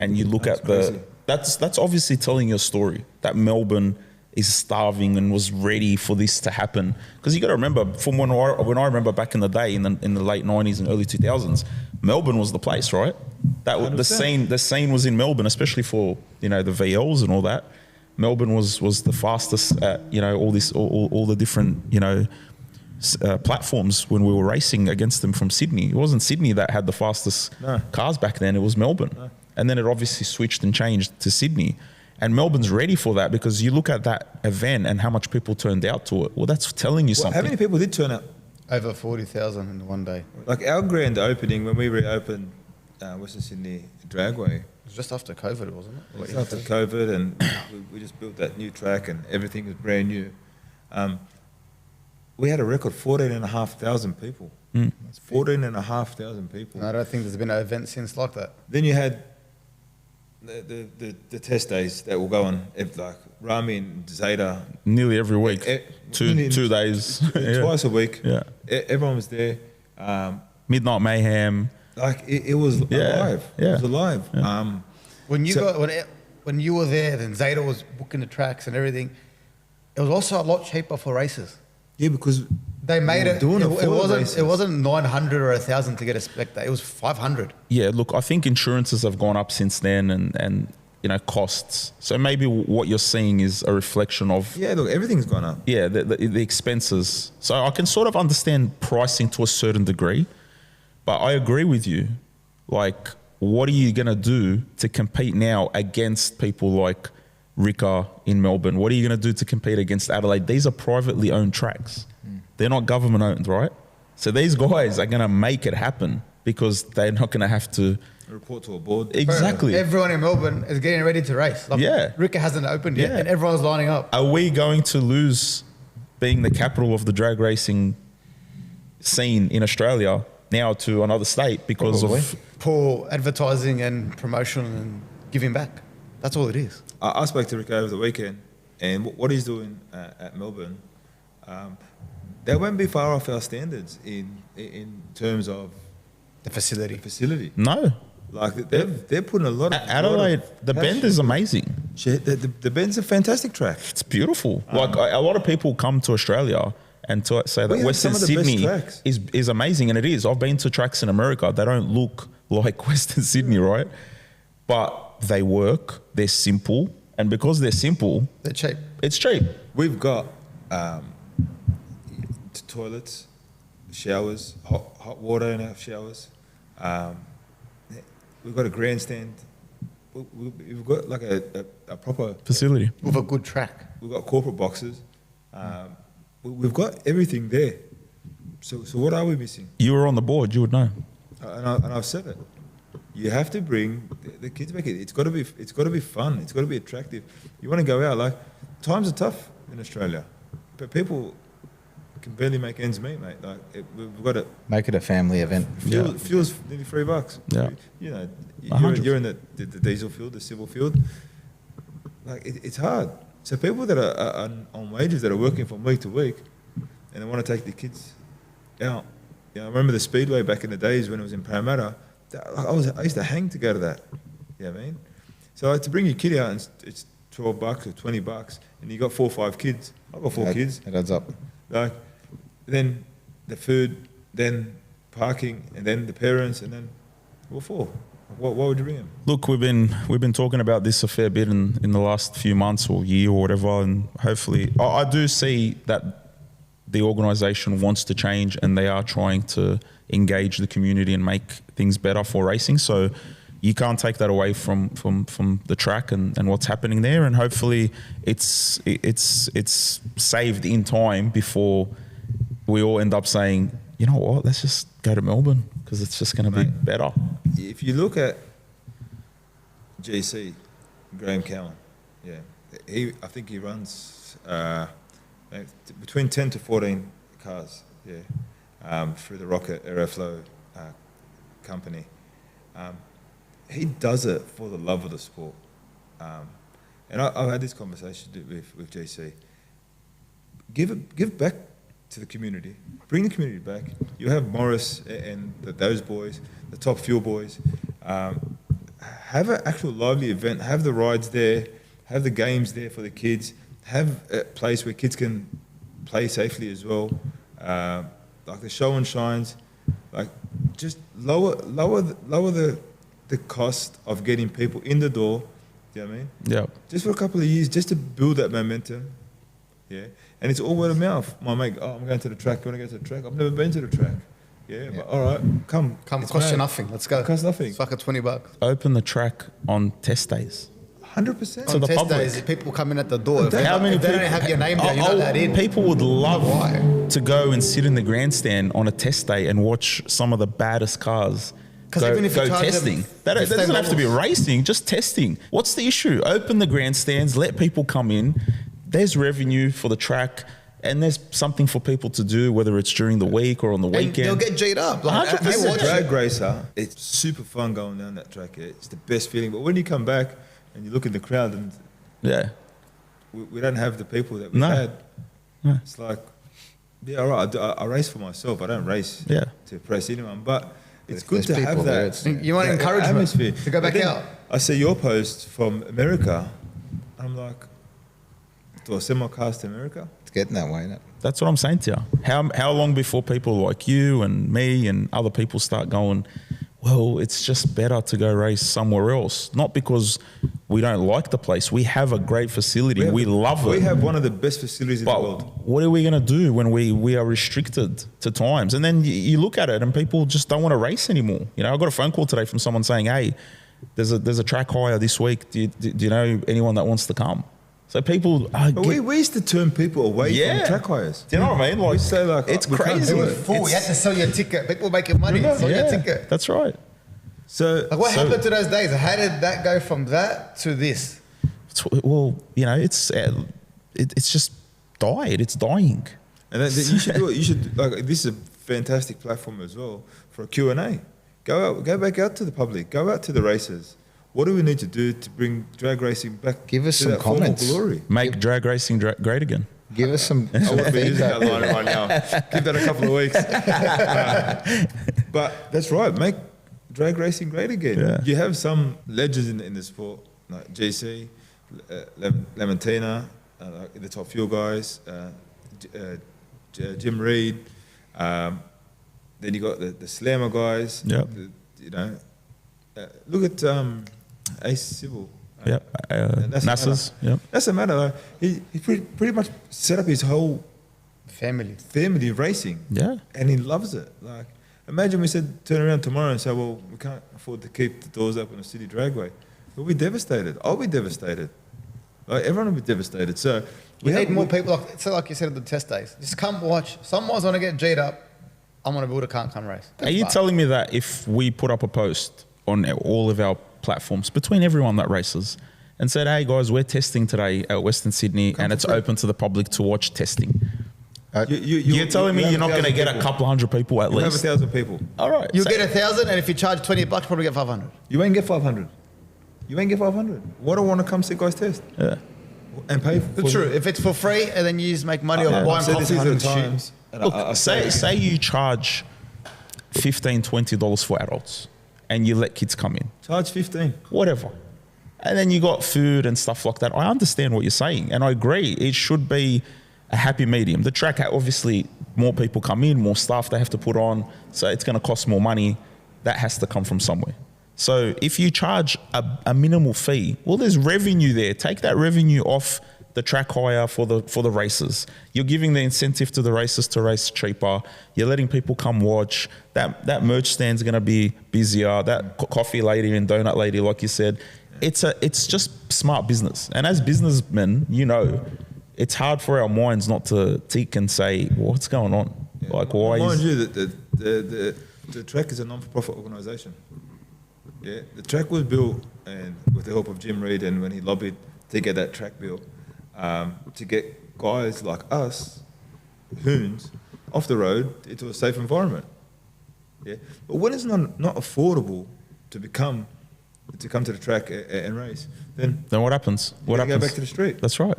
and you look That's at crazy. that's obviously telling your story that Melbourne is starving and was ready for this to happen. Because you got to remember, from when I remember back in the day, in the late 90s and early 2000s, Melbourne was the place, right? That the scene was in Melbourne, especially for the VLs and all that. Melbourne was the fastest at all the different platforms when we were racing against them from Sydney. It wasn't Sydney that had the fastest cars back then. It was Melbourne, and then it obviously switched and changed to Sydney. And Melbourne's ready for that because you look at that event and how much people turned out to it. Well, that's telling you something. How many people did turn up? Over 40,000 in one day. Like our grand opening when we reopened Western Sydney Dragway. It was just after COVID, wasn't it? It was after COVID, and we just built that new track, and everything was brand new. We had a record 14,500 people. 14,500 people. And I don't think there's been an event since like that. Then you had the test days that will go on, like Rami and Zeta. Nearly every week, two days, twice a week. Yeah, everyone was there. Midnight Mayhem. Like it was alive. Yeah. It was alive. Yeah. When you were there, then Zeta was booking the tracks and everything. It was also a lot cheaper for races. Yeah, because They made it. doing It, it it for wasn't. races. It wasn't 900 or 1,000 to get a spec day. It was 500. Yeah, look, I think insurances have gone up since then, and you know, costs. So maybe what you're seeing is a reflection of Yeah, look, everything's gone up. yeah the expenses. So I can sort of understand pricing to a certain degree, but I agree with you. Like, what are you gonna do to compete now against people like Rika in Melbourne? What are you gonna do to compete against Adelaide? These are privately owned tracks. They're not government owned, right? So these guys are gonna make it happen because they're not gonna have to. Report to a board. Exactly. Everyone in Melbourne is getting ready to race. Like, Yeah. Rika hasn't opened yet, Yeah. and everyone's lining up. Are we going to lose being the capital of the drag racing scene in Australia now to another state because of Poor advertising and promotion and giving back. That's all it is. I spoke to Rico over the weekend, and what he's doing at Melbourne, that won't be far off our standards in terms of The facility. facility. no? Like they're putting a lot of Adelaide, the bend is amazing. Shit, the Bend's a fantastic track. It's beautiful. Like a lot of people come to Australia and to say We that have Western some of the best Sydney tracks. is amazing, and it is. I've been to tracks in America. They don't look like Western Sydney, right? But they work. They're simple, and because they're simple, They're cheap. it's cheap. We've got toilets, showers, hot water in our showers. We've got a grandstand. We've got like a proper Facility. With a good track. We've got corporate boxes. We've got everything there. So what are we missing? You were on the board. You would know. And I've said it. You have to bring the kids back. It's got to be fun. It's got to be attractive. You want to go out. Like, times are tough in Australia, but people can barely make ends meet, mate. Like, we've got to Make it a family event. fuel's nearly $3. Yeah. You know, 100. you're in the diesel field, the civil field. Like, it's hard. So people that are on wages, that are working from week to week, and they want to take the kids out. You know, I remember the Speedway back in the days when it was in Parramatta. I used to hang to go to that. You know what I mean? So like, to bring your kid out, and it's $12 or $20, and you got 4 or 5 kids. I've got 4 kids. It adds up. Like, then the food, then parking, and then the parents, and then what for? Why would you bring them? Look, we've been talking about this a fair bit in the last few months or year or whatever, and hopefully, I do see that the organisation wants to change and they are trying to engage the community and make things better for racing. So you can't take that away from the track and what's happening there. And hopefully, it's saved in time before we all end up saying, you know what, let's just go to Melbourne because it's just going to be better. If you look at GC, Graham Cowan, yeah, I think he runs between 10 to 14 cars, yeah, through the Rocket Aeroflow company. He does it for the love of the sport. And I've had this conversation with GC. Give back to the community. Bring the community back. You have Morris and those boys, the top fuel boys. Have an actual lively event. Have the rides there. Have the games there for the kids. Have a place where kids can play safely as well. Like the show and shines. Like, just lower the cost of getting people in the door. Do you know what I mean? Yeah. Just for a couple of years, just to build that momentum. Yeah. And it's all word of mouth. My mate, I'm going to the track. You want to go to the track? I've never been to the track. Yeah. But all right, come. It costs you nothing. Let's go. It costs nothing. It's like a $20. Open the track on test days. 100%. To On the test public. days, people come in at the door. If How many they don't people- have your name there, you're not that in. People would love Why? to go and sit in the grandstand on a test day and watch some of the baddest cars 'Cause go, even if you go charge them testing. That doesn't have to be $15. racing, just testing. What's the issue? Open the grandstands, let people come in. There's revenue for the track, and there's something for people to do, whether it's during the week or on the And weekend. they'll get G'd up. Like, 100%. hey, As a watch drag it. racer, it's super fun going down that track. Yeah. It's the best feeling. But when you come back and you look in the crowd, and Yeah. we don't have the people that we No. had, No. it's like, yeah, all right, I race for myself. I don't race Yeah. to impress anyone. But it's If good there's to people have there, that. it's- You want that encouragement atmosphere. to go But back then out. I see your post from America. I'm like, do I send my cars to America? It's getting that way, isn't it? That's what I'm saying to you. How long before people like you and me and other people start going, well, it's just better to go race somewhere else. Not because we don't like the place. We have a great facility. We love it. We have one of the best facilities in the world. What are we going to do when we are restricted to times? And then you look at it and people just don't want to race anymore. You know, I got a phone call today from someone saying, hey, there's a track hire this week. Do you know anyone that wants to come? So people... we used to turn people away from track hires. Do you know what I mean? Like, we say like, it's we can't crazy. do It was full. You had to sell your ticket. People making money. Sell your ticket. That's right. So, Like what happened to those days? How did that go from that to this? Well, you know, it's just died. It's dying. and you should do it. You should like this is a fantastic platform as well for a Q&A. Go back out to the public. Go out to the races. What do we need to do to bring drag racing back? Give us to some that former comments. glory? Make drag racing great again. Give us some. I wouldn't be using that line right now. Give that a couple of weeks. But that's right. Make drag racing great again. Yeah. You have some legends in the sport, like GC, Lamantina, like the top fuel guys, Jim Reed. Then you got the Slammer guys. Yep. You know, look at Ace Civil. Yep. That's NASA's. Yep. That's the matter. Though. He pretty much set up his whole family racing. Yeah. And he loves it. Like, imagine we said turn around tomorrow and say, well, we can't afford to keep the doors open on Sydney Dragway. We'll be devastated. I'll be devastated. Like, everyone will be devastated. So We need more people, like you said at the test days. Just come watch. Someone's going to get G'd up. I'm going to build a can't come race. Are you telling me that if we put up a post on all of our platforms between everyone that races and said, hey guys, we're testing today at Western Sydney and it's open to the public to watch testing. You're telling me you're not going to get a couple hundred people at You'll least? have 1,000 people. All right. You'll get 1,000, and if you charge $20, probably get 500. You ain't get 500. You ain't get 500. Why do I want to come see guys test? Yeah. And pay for It's true. If it's for free, and then you just make money off buying I've said this coffee 100 and times. And Look, say you charge $15, $20 for adults and you let kids come in. Charge 15. Whatever. And then you got food and stuff like that. I understand what you're saying, and I agree. It should be a happy medium. The track, obviously, more people come in, more staff they have to put on, so it's going to cost more money. That has to come from somewhere. So if you charge a minimal fee, well, there's revenue there. Take that revenue off the track hire for the races. You're giving the incentive to the races to race cheaper. You're letting people come watch. That merch stand's going to be busier. That coffee lady and donut lady, like you said, it's just smart business. And as businessmen, you know, it's hard for our minds not to tick and say, well, what's going on? Yeah. Like, why Mind is... you, that the track is a non-for-profit organisation. Yeah, the track was built and with the help of Jim Reed, and when he lobbied to get that track built, to get guys like us, hoons, off the road into a safe environment. Yeah, but when it's not affordable to come to the track and race, then what happens? What happens? Go back to the street. That's right.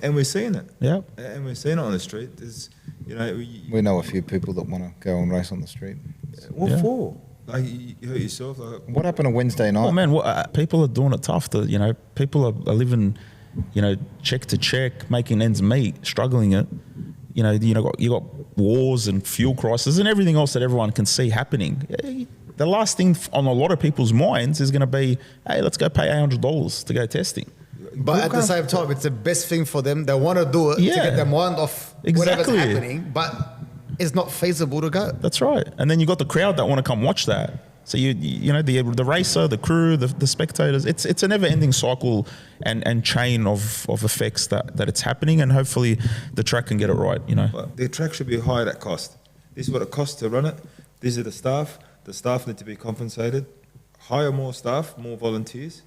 And we're seeing it. Yeah. And we're seeing it on the street. There's, you know, We know a few people that want to go and race on the street. What for? Like, you hurt yourself. Like, What happened on Wednesday night? Oh man, people are doing it tough. People are living, check to check, making ends meet, struggling it. You got wars and fuel crises and everything else that everyone can see happening. The last thing on a lot of people's minds is going to be, hey, let's go pay $800 to go testing. But at the same time, it's the best thing for them. They want to do it to get their mind off whatever's happening, but it's not feasible to go. That's right. And then you got the crowd that want to come watch that. So the racer, the crew, the spectators. It's a never-ending cycle and chain of effects that it's happening. And hopefully the track can get it right. But the track should be hired at cost. This is what it costs to run it. These are the staff. The staff need to be compensated. Hire more staff, more volunteers.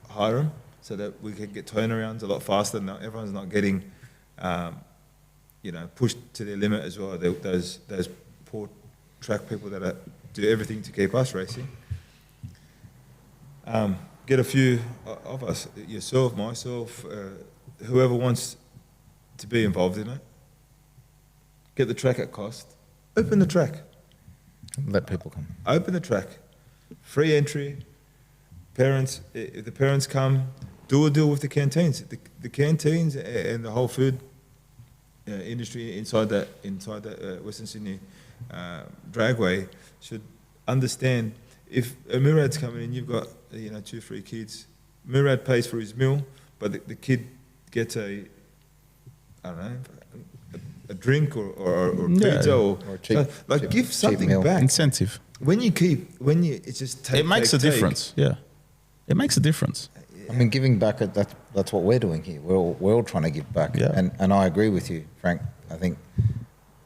Hire them so that we can get turnarounds a lot faster. Now everyone's not getting, pushed to their limit as well. Those poor track people that do everything to keep us racing. Get a few of us, yourself, myself, whoever wants to be involved in it. Get the track at cost. Open the track. Let people come. Open the track. Free entry. Parents, if the parents come, do a deal with the canteens. The canteens and the whole food industry inside that Western Sydney Dragway should understand if a Murad's coming in, you've got 2-3 kids. Murad pays for his meal, but the kid gets a drink or pizza or cheap, give something meal. back. Incentive. It's just take. It makes a difference. Yeah, it makes a difference. I mean, giving back, that's what we're doing here. We're all trying to give back. Yeah. And I agree with you, Frank. I think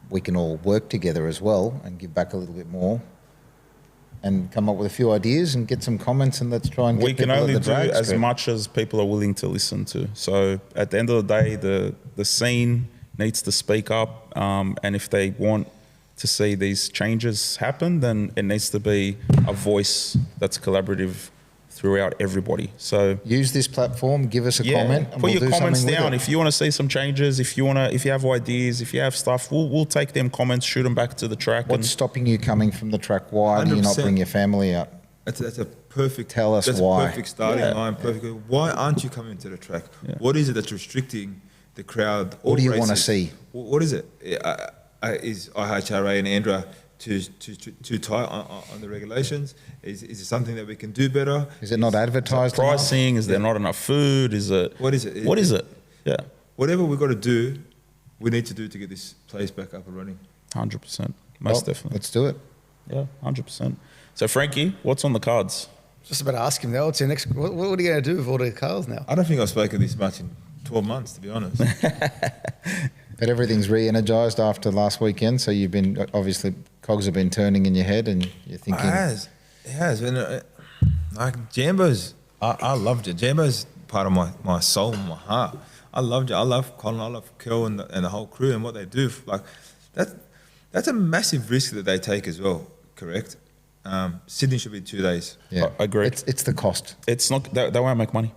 we can all work together as well and give back a little bit more and come up with a few ideas and get some comments, and let's try and get We can people only at the do drag as strip. much as people are willing to listen to. So at the end of the day, the scene needs to speak up, and if they want to see these changes happen, then it needs to be a voice that's collaborative throughout everybody. So Use this platform, give us a comment, and put we'll your do comments something with down. it. If you want to see some changes, if you have ideas, if you have stuff, we'll take them comments, shoot them back to the track. What's stopping you coming from the track? Why do you not 100%. bring your family out? That's a perfect. Tell us that's why. A perfect starting line. Perfect. Why aren't you coming to the track? Yeah. What is it that's restricting the crowd? What do you want wanna see? What is it? Is IHRA and Andra too tight on the regulations? Is it something that we can do better? Is it not advertised enough? pricing? Is there not enough food? Is it? What is it? What is it? Yeah, Whatever we've got to do, we need to do to get this place back up and running. 100%, most Well, definitely. Let's do it. Yeah, 100%. So Frankie, what's on the cards? Just about to ask him now. What's your next? What are you going to do with all the cars now? I don't think I've spoken this much in 12 months, to be honest. But everything's re-energised after last weekend, so you've been, obviously, cogs have been turning in your head and you're thinking... It has. And, like Jambo's, I loved it. Jambo's part of my soul and my heart. I loved it. I love Colin, I love Kel and the whole crew and what they do. Like that's a massive risk that they take as well, correct? Sydney should be 2 days. Yeah, I agree. It's the cost. It's not. They won't make money.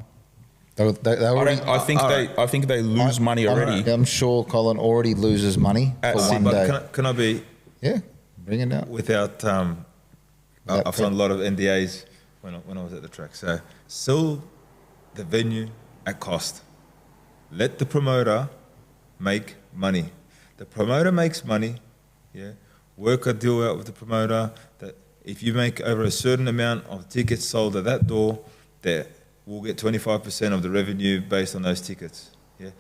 They already, I think they lose money already. I'm sure Colin already loses money At for one But day. can I be Yeah, bring it out. without... I've signed a lot of NDAs when I was at the track. So sell the venue at cost. Let the promoter make money. The promoter makes money. Yeah, work a deal out with the promoter that if you make over a certain amount of tickets sold at that door, that we'll get 25% of the revenue based on those tickets. Yeah,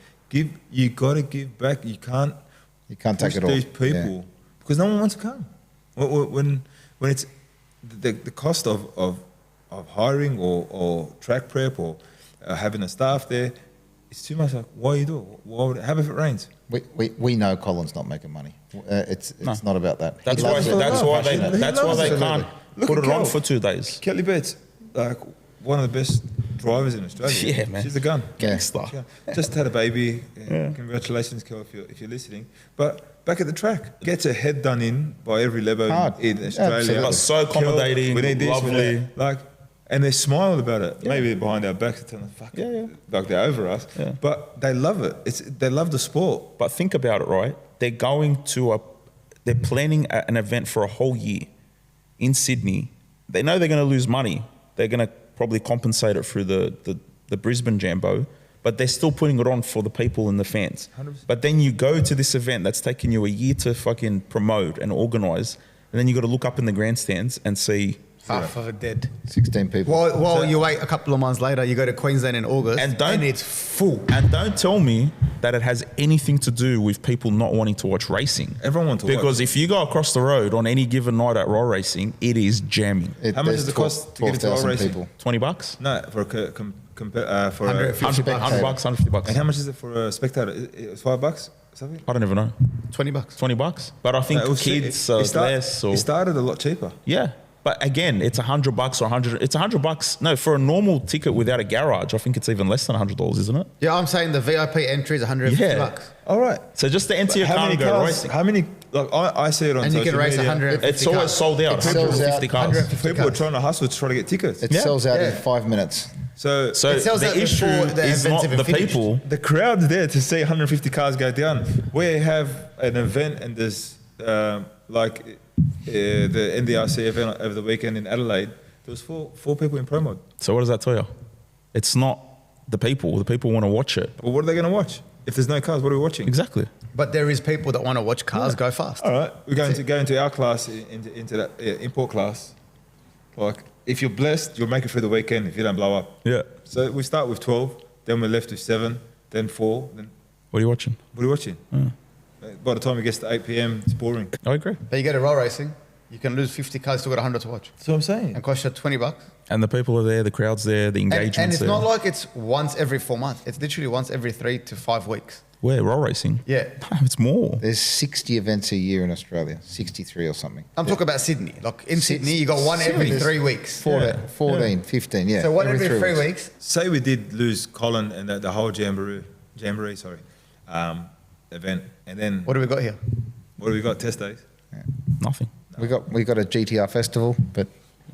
you got to give back. You can't take it all. these people because no one wants to come. When it's the cost of hiring or track prep or having a staff there, it's too much. Like, why you do it? Why would it? How about if it rains? We know Colin's not making money. It's not about that. That's He why. loves it. That's why they. He That's why loves they it. can't Look put at it on Kel. for 2 days. Kelly Bates, like one of the best drivers in Australia. Yeah, man. She's a gun. Gangster. Yeah. Just had a baby. Congratulations, Kel, if you're listening. But back at the track, gets her head done in by every Lebo Hard. in Australia. Absolutely. But so accommodating, we need this, we lovely. need that. And they smile about it. Maybe behind our backs, they're telling fuck it. Like they're over us. Yeah. But they love it. They love the sport. But think about it, right? They're planning an event for a whole year in Sydney. They know they're going to lose money. They're going to probably compensate it through the Brisbane Jambo, but they're still putting it on for the people and the fans. 100%. But then you go to this event that's taken you a year to fucking promote and organise, and then you got to look up in the grandstands and see. Half of it dead. 16 people. While you wait a couple of months later, you go to Queensland in August and it's full. And don't tell me that it has anything to do with people not wanting to watch racing. Everyone wants to watch. Because if you go across the road on any given night at Raw Racing, it is jamming. How much does it cost to get into our racing? people. $20? No, for for 150 $100, $150. And how much is it for a spectator? It's $5, something. I don't even know. $20. $20. But I think No, it was- kids it start- less. Or, It started a lot cheaper. yeah. But again, it's $100 or 100. It's $100. No, for a normal ticket without a garage, I think it's even less than $100, isn't it? Yeah, I'm saying the VIP entry is $150. Yeah. All right. So just to enter your How car many and go cars? racing. How many? Like I see it on And you social can race media. 150 It's always cars. sold out. It sells 150 out. cars. 150 People are cars. trying to hustle to try to get tickets. It sells out in 5 minutes. So It sells out the issue before the is event's not even the finished. people. the crowd's there to see 150 cars go down. We have an event and there's the NDRC event over the weekend in Adelaide. There was four people in pro mode. So what does that tell you? It's not the people. The people want to watch it. Well, what are they going to watch? If there's no cars, what are we watching? Exactly. But there is people that want to watch cars go fast. All right, we're going to go into our class, into that import class. Like, if you're blessed, you'll make it through the weekend if you don't blow up. Yeah. So we start with 12, then we're left with 7, then 4. Then What are you watching? what are you watching? By the time it gets to 8 p.m, it's boring. I agree. But you go to roll racing, you can lose 50 cars, still got 100 to watch. That's what I'm saying. And cost you $20. And the people are there, the crowd's there, the engagement's And it's there. not like it's once every 4 months. It's literally once every 3 to 5 weeks. Where? Roll racing? Yeah. No, it's more. There's 60 events a year in Australia, 63 or something. I'm talking about Sydney. Like in Sydney, you got one every 3 weeks. 14, 15, yeah. So one every 3 weeks. weeks. Say we did lose Colin and the whole Jamboree, event, and then What do we got here? what do we got? Test days. Nothing. We got a GTR festival, but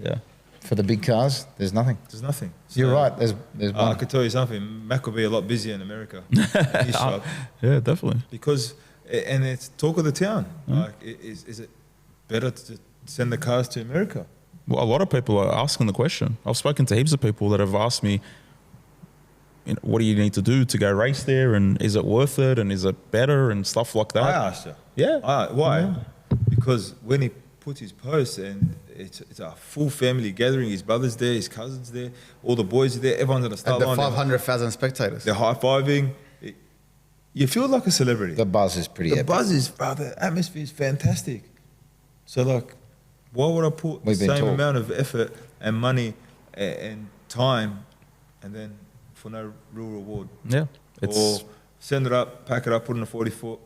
Yeah. for the big cars, there's nothing. There's nothing. You're So, right. There's I one. could tell you something. Mac will be a lot busier in America. His shop, Yeah, definitely. because and it's talk of the town. Like, is it better to send the cars to America? Well, a lot of people are asking the question. I've spoken to heaps of people that have asked me, what do you need to do to go race there, and is it worth it, and is it better, and stuff like that. I asked her. Yeah. Why? Yeah. Because when he puts his post, and it's a full family gathering. His brother's there, his cousins there, all the boys are there. Everyone's at the start And the line. 500,000 spectators. They're high fiving. You feel like a celebrity. The buzz is pretty The epic. buzz is, the atmosphere is fantastic. So, like, why would I put the We've been same taught. amount of effort and money and time, and then for no real reward? Yeah. It's Or send it up, pack it up, put it in a 40-foot,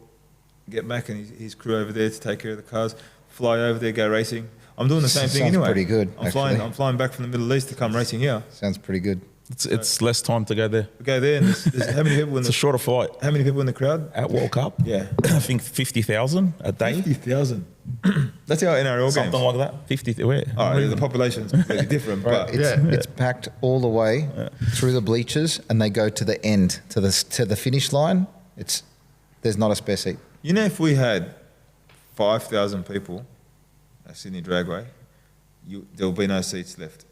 get Mac and his crew over there to take care of the cars, fly over there, go racing. I'm doing the same thing Sounds anyway. pretty good, I'm flying. actually. I'm flying back from the Middle East to come racing here. Sounds pretty good. it's less time to go there. We go there, and there's how many people in It's the a shorter flight. how many people in the crowd? At World Cup, Yeah, I think 50,000 a day, 50,000. That's our NRL something games. like that. 50. Where? Oh, yeah, the population's completely different, Right, but it's packed all the way through the bleachers, and they go to the end, to the finish line. There's not a spare seat. you know, if we had 5,000 people at Sydney Dragway, there'll be no seats left.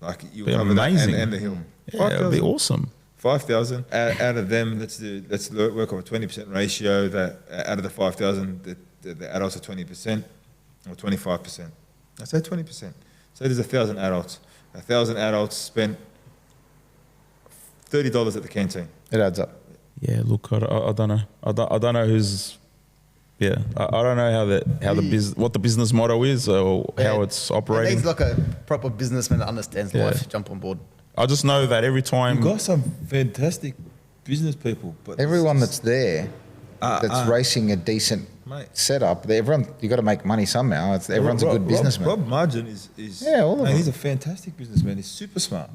Like, you Be cover that amazing. and the hill. Yeah, it would be 5,000. awesome. 5,000 out of them. Let's work on a 20% ratio. That out of the 5,000, the adults are 20% or 25%. I say 20%. Say there's 1,000 adults. 1,000 adults spent $30 at the canteen. It adds up. Yeah, look, I don't know. I don't know who's. Yeah, I don't know what the business motto is or how it's It operating. needs like a proper businessman that understands Yeah. life. Jump on board. I just know that every time. You've got some fantastic business people, but Everyone that's there, that's racing a decent Mate. setup, you got to make money somehow. Everyone's a good businessman. Rob Margin is Yeah, all of them. he's a fantastic businessman. He's super smart.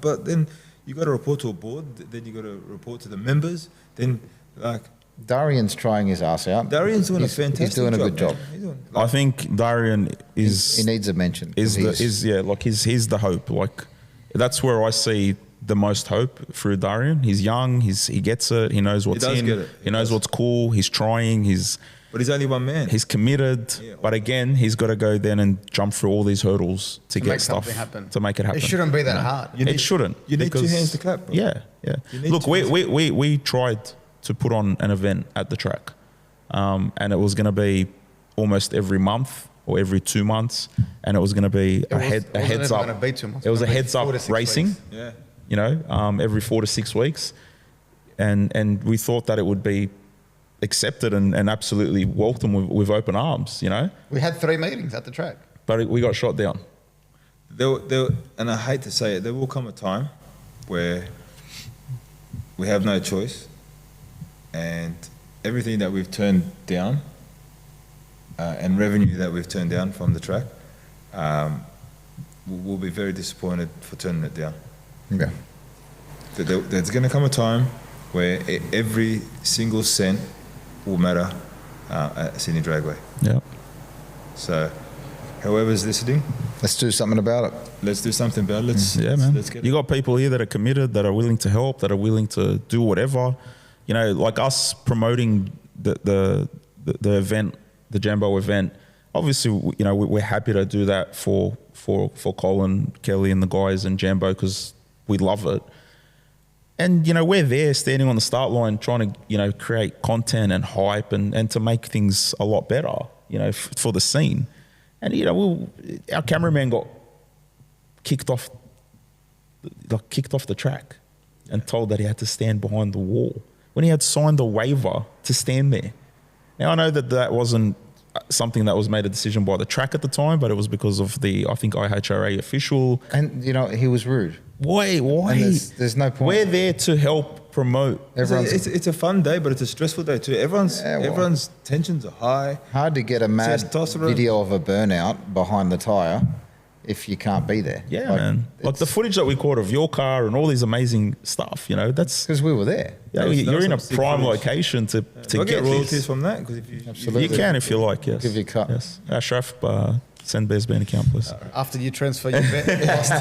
But then you got to report to a board. Then you got to report to the members. Then, like, Darian's trying his ass out. Darian's doing a He's fantastic doing a job. good job. man. He's doing, I think Darian is He needs a mention. is 'cause he's the hope. Like, that's where I see the most hope through Darian. He's young. He gets it. He knows what's does in. get it. He knows what's cool. He's trying. but he's only one man. He's committed. Yeah. But again, he's got to go then and jump through all these hurdles to get make stuff something happen. to make it happen. It shouldn't be that hard. It shouldn't. You need two because- hands to clap, bro. Yeah, yeah. You need Look, two we tried to put on an event at the track, and it was going to be almost every month or every 2 months, and it was going to be a heads even up. gonna be 2 months. It was a It's gonna be heads 4 up to 6 racing. weeks. Yeah. You know, every 4 to 6 weeks, and we thought that it would be accepted and absolutely welcomed with open arms. You know, We had 3 meetings at the track. but we got shot down. And I hate to say it, there will come a time where we have no choice, and everything that we've turned down and revenue that we've turned down from the track, we'll be very disappointed for turning it down. Okay. There's going to come a time where every single cent will matter at Sydney Dragway. Yeah. So, whoever's listening, Let's do something about it. let's do something about it. Yeah, man. Let's get You it. got people here that are committed, that are willing to help, that are willing to do whatever. You know, like us promoting the event, the Jambo event. Obviously, you know, we're happy to do that for Colin, Kelly, and the guys and Jambo because we love it. And, we're there standing on the start line trying to, create content and hype and to make things a lot better, for the scene. And, our cameraman got kicked off the track and told that he had to stand behind the wall when he had signed the waiver to stand there. Now, I know that wasn't something that was made a decision by the track at the time, but it was because of I think IHRA official. And, he was rude. Why? And there's no point. We're there to help promote. It's a fun day, but it's a stressful day too. Everyone's tensions are high. Hard to get a mad Testosterone. video of a burnout behind the tyre if you can't be there. Yeah, man. Like the footage that we caught of your car and all these amazing stuff, that's... Because we were there. You're in a prime location to get royalties from that. Because Absolutely. You can if you like, yes. Give you a cut. Yes. Sharaf, send Bear's Band account, please. After you transfer your bet, you lost.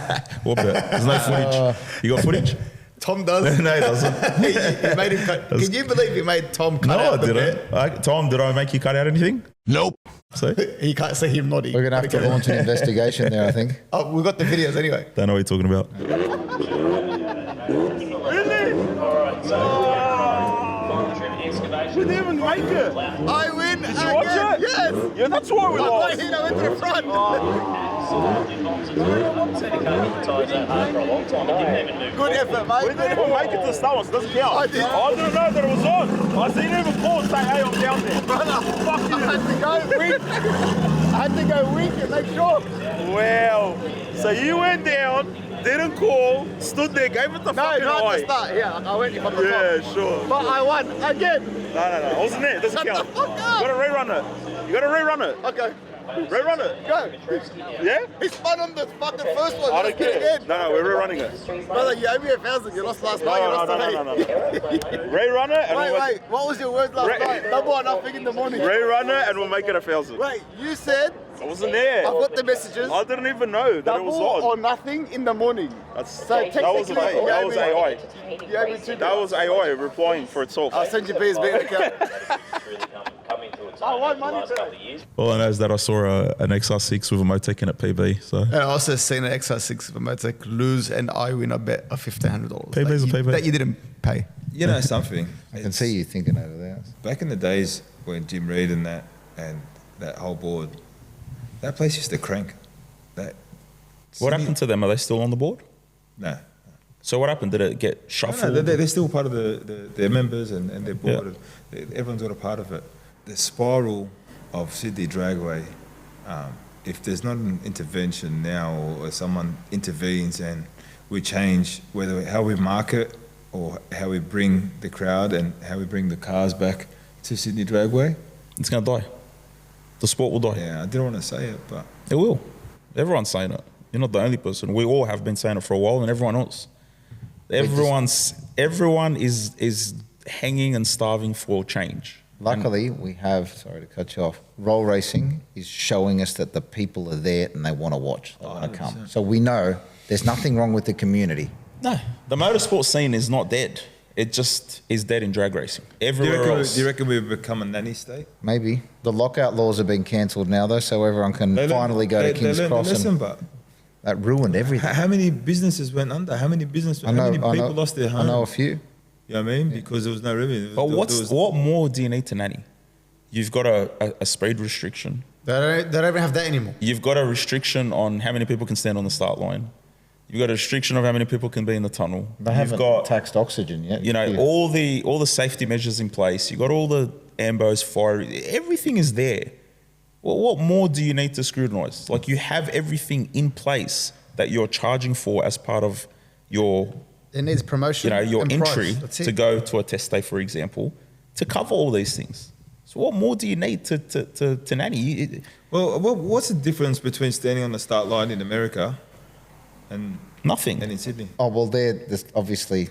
What bet? There's no footage. You got footage? Tom does. No, he doesn't. You made him cut. Can you believe you made Tom cut out the bet? No, I didn't. Tom, did I make you cut out anything? Nope. So? He can't see him nodding. We're going to have to launch an investigation there, I think. Oh, we've got the videos anyway. Don't know what you're talking about. We didn't even make it. I win Did you watch again. it? Yes. Yeah, that's why we lost. I went to the front. Good effort, mate. We didn't even make it to the start, so it doesn't count. I did. I didn't know that it was on. I didn't even call and say, hey, I'm down there. Fuck you. I had to go wink. I had to go wink and make sure. Wow. So you went down, didn't call, stood there, gave it the fucking No, not eye. at the start. Yeah, I went from the top. Yeah, sure. But I won again. No. I wasn't there. It doesn't Shut count. the fuck up. You gotta rerun it. You gotta rerun it. Okay. Rerun it. Go. Yeah? He spun on the fucking first one. I Let's don't do it care. again. No, we're rerunning it. Brother, you owe me 1,000. You lost last night. You lost today. Rerun it and Wait. What was your word last night? Number one, nothing in the morning. Rerun it and we'll make it 1,000. Wait, you said I wasn't there. I've got the messages. I didn't even know that Double it was on. or nothing in the morning. That's, So that was technically, you that owe was me- AI. You owe me 2. That was AI replying for itself. I'll send you B's bank account. I won money today. All I know is that I saw an XR6 with a Motec in at PB. So And I also seen an XR6 for Motec lose and I win a bet of $1,500. PB's a PB. That you didn't pay. You know something? I can see you thinking over there. Back in the days when Jim Reed and that whole board, that place used to crank. what happened to them? Are they still on the board? No. So what happened? Did it get No, shuffled? they're still part of their members and their board. Everyone's got a part of it. The spiral of Sydney Dragway, if there's not an intervention now or someone intervenes and we change how we market or how we bring the crowd and how we bring the cars back to Sydney Dragway, It's going to die. The sport will die. yeah, I didn't want to say it, but It will. Everyone's saying it. You're not the only person. We all have been saying it for a while, and everyone else. Everyone is hanging and starving for change. Luckily, we have, sorry to cut you off, roll racing is showing us that the people are there and they want to watch, they want to come. So we know there's nothing wrong with the community. No, the motorsport scene is not dead. It just is dead in drag racing. do Everywhere else. you reckon we've become a nanny state? Maybe. The lockout laws have been cancelled now, though, so everyone can finally go to King's Cross. Listen, but That ruined everything. how many businesses went under? How many people lost their home? I know a few. You know what I mean? Because there was no revenue. But what more do you need to nanny? You've got a speed restriction. They don't even have that anymore. You've got a restriction on how many people can stand on the start line. You've got a restriction of how many people can be in the tunnel. They You've haven't got, taxed oxygen yet. Yeah. all the safety measures in place. You've got all the ambos, fire. Everything is there. Well, what more do you need to scrutinise? Like, you have everything in place that you're charging for as part of your, It needs promotion. your and entry price. That's to it. go to a test day, for example, to cover all these things. So what more do you need to nanny? Well, what's the difference between standing on the start line in America and Nothing. in Sydney? Oh, well, there's obviously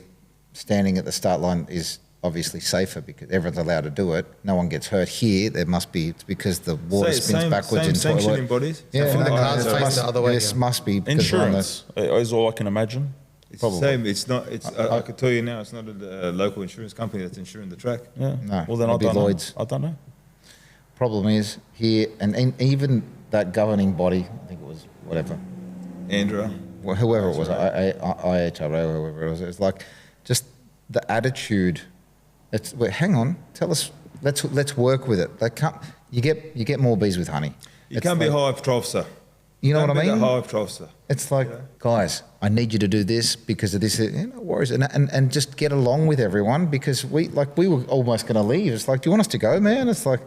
standing at the start line is obviously safer because everyone's allowed to do it. No one gets hurt here. There must be, it's because the water spins backwards in sanctioning toilet. bodies. Yeah, the cars it face the other way, This yeah. must be because we're on the- Insurance is all I can imagine. It's Probably. the same. It's not. It's. I can tell you now. It's not a local insurance company that's insuring the track. Yeah. No, Well, then it'll I be don't Lloyd's. know. I don't know. Problem is here, and even that governing body, I think it was whatever, Andra. whoever it was, IHRA or whoever it was, it's like just the attitude. Wait, hang on, tell us. Let's work with it. You get more bees with honey. You can't be a high patrol officer. You know what I mean? High patrol officer. It's like, guys, I need you to do this because of this. No worries, and just get along with everyone because we were almost going to leave. It's like, do you want us to go, man? It's like,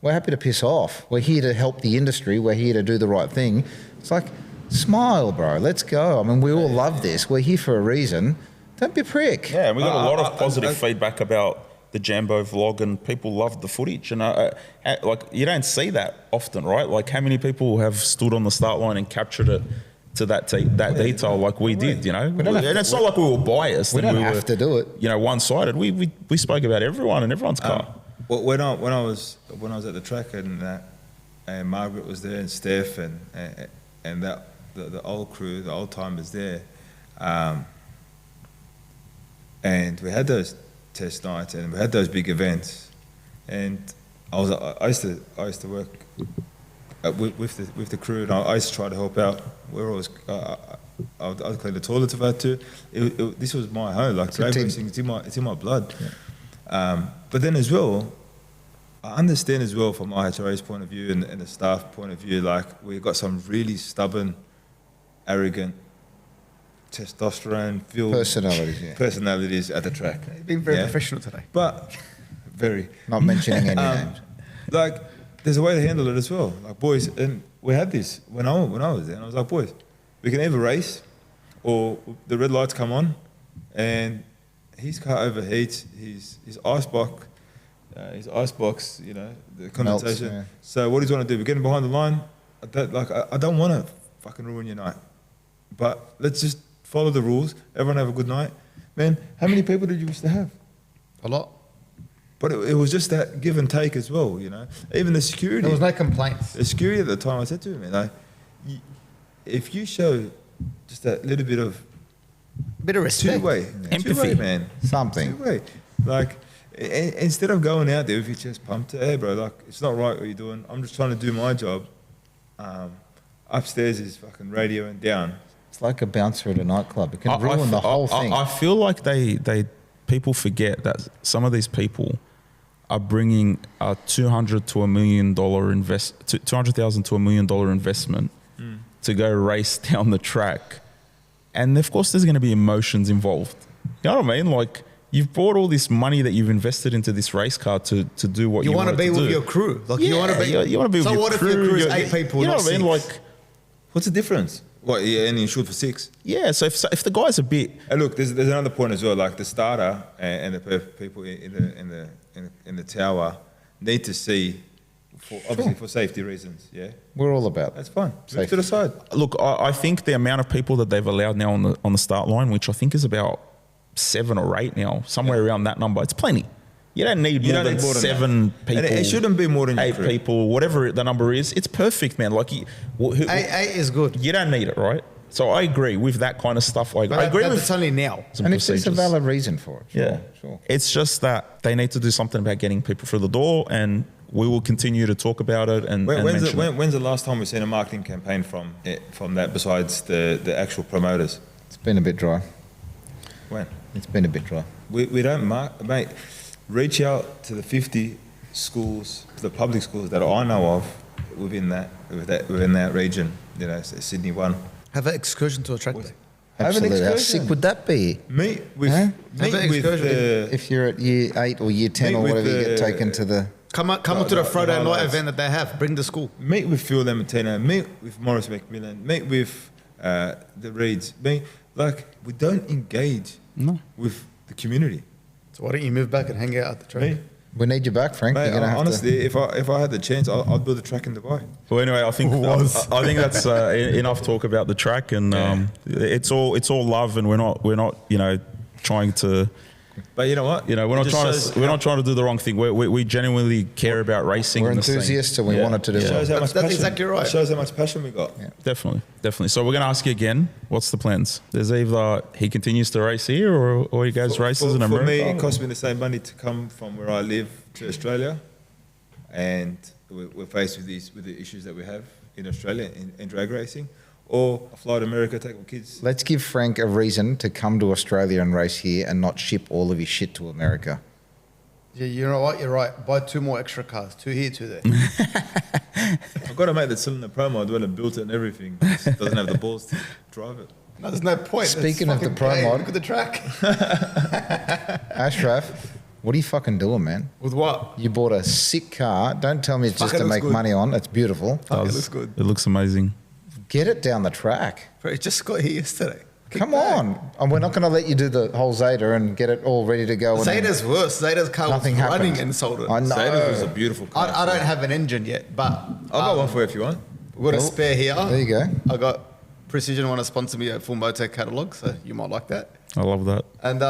we're happy to piss off. We're here to help the industry. We're here to do the right thing. It's like, smile, bro. Let's go. I mean, we all love this. We're here for a reason. Don't be a prick. Yeah, we got a lot of positive feedback about the Jambo vlog, and people loved the footage. And like, you don't see that often, right? Like, how many people have stood on the start line and captured it to that detail like we did, you know? And it's not like we were biased. We don't have to do it. You know, one-sided. We spoke about everyone and everyone's car. Well, when I was at the track and Margaret was there and Steph and that the old crew, the old timers there, and we had those test nights and we had those big events, and I used to work with the crew, and I used to try to help out where I was. I would clean the toilets if I had to. This was my home. Like, drag racing, it's in my blood. Yeah. But then as well, I understand as well from IHRA's point of view and the staff point of view, like, we've got some really stubborn, arrogant, testosterone-filled personalities at the track. You've been very professional today. But very. Not mentioning any names. Like, there's a way to handle it as well. Like, boys, and we had this when I was there, and I was like, boys, we can either race or the red lights come on and his car overheats, his icebox, you know, the condensation. Melts, yeah. So what do you want to do? We're getting behind the line. I don't want to fucking ruin your night, but let's just follow the rules. Everyone have a good night. Man, how many people did you used to have? A lot. But it was just that give and take as well, you know. Even the security. There was no complaints. The security at the time, I said to him, man, like, if you show just that little bit of respect, two-way, empathy, man, something. Two-way. Like, instead of going out there with your chest pumped, hey, bro, like, it's not right what you're doing. I'm just trying to do my job. Upstairs is fucking radio and down. It's like a bouncer at a nightclub. It can ruin the whole thing. I feel like people forget that some of these people are bringing a $200,000 to $1 million $200,000 to $1 million investment to go race down the track, and of course there's going to be emotions involved. You know what I mean? Like, you've brought all this money that you've invested into this race car to do what you want to be with your crew. Like, yeah, you want to be with your crew. So what if your crew is 8 people? You know what I mean? Six? Like, What's the difference? What, yeah, and you shoot for 6? yeah. So if the guy's a bit, And look, there's another point as well. Like, the starter and the people in the tower need to see, obviously for safety reasons. Yeah, We're all about that's fine. Let's Safety. to the side. look, I think the amount of people that they've allowed now on the start line, which I think is about 7 or 8 now, somewhere around that number, it's plenty. You don't need more than 7 people. And it shouldn't be more than 8 people, whatever the number is. It's perfect, man. Like, 8 is good. you don't need it, right? So I agree with that kind of stuff. I agree with it's only now. some And if there's a procedures. valid reason for it. Sure, Yeah, sure. It's just that they need to do something about getting people through the door, and we will continue to talk about it. And When's the last time we've seen a marketing campaign from that besides the actual promoters? It's been a bit dry. When? It's been a bit dry. We don't mate. Reach out to the 50 schools, the public schools that I know of within that region. You know, Sydney 1. Have an excursion to a track day. Have an Absolutely. How excursion. sick would that be? Meet with Huh? meet Have an with excursion. If you're at year 8 or year 10 Meet or with whatever, you get the- taken to the... Come on to the Friday night highlights. event that they have. Bring the school. meet with Phil Lamartino, meet with Morris McMillan, meet with the Reeds. We don't engage with the community. So why don't you move back and hang out at the track? Me? We need you back, Frank. Mate, You're gonna have honestly, if I had the chance, I'd build a track in Dubai. Well, anyway, I think that's enough talk about the track, and it's all love, and we're not trying to. But you know what? We're not trying to do the wrong thing. We genuinely care about racing. We're in the scene. enthusiasts and we wanted to do It shows how well. much That's passion. exactly right. It shows how much passion we got. Yeah. Definitely. So we're going to ask you again. What's the plans? There's either he continues to race here, or he goes races in For America. me, it costs me the same money to come from where I live to Australia, and we're faced with the issues that we have in Australia in drag racing, or I fly to America, take my kids. Let's give Frank a reason to come to Australia and race here and not ship all of his shit to America. Yeah, you know what? You're right. Buy 2 more extra cars. 2 here, 2 there. I've got a mate that's still in the promo. I dwell and built it and everything. Just doesn't have the balls to drive it. No, there's no point. Speaking It's of the fucking pro pain. mod- Look at the track. Ashraf, what are you fucking doing, man? With what? You bought a sick car. Don't tell me it's Fuck, just it to looks make good. money on. It's beautiful. Fuck, it looks good. It looks amazing. Get it down the track. Bro, it just got here yesterday. Kick Come back. on. And we're not going to let you do the whole Zeta and get it all ready to go. and then Zeta's worse. Zeta's car nothing was happened. running and sold it. I know. Zeta was a beautiful car. I don't have an engine yet, but I'll got one for you if you want. we've got a Cool. spare here. There you go. I got Precision want to sponsor me a full motor catalogue, so you might like that. I love that. And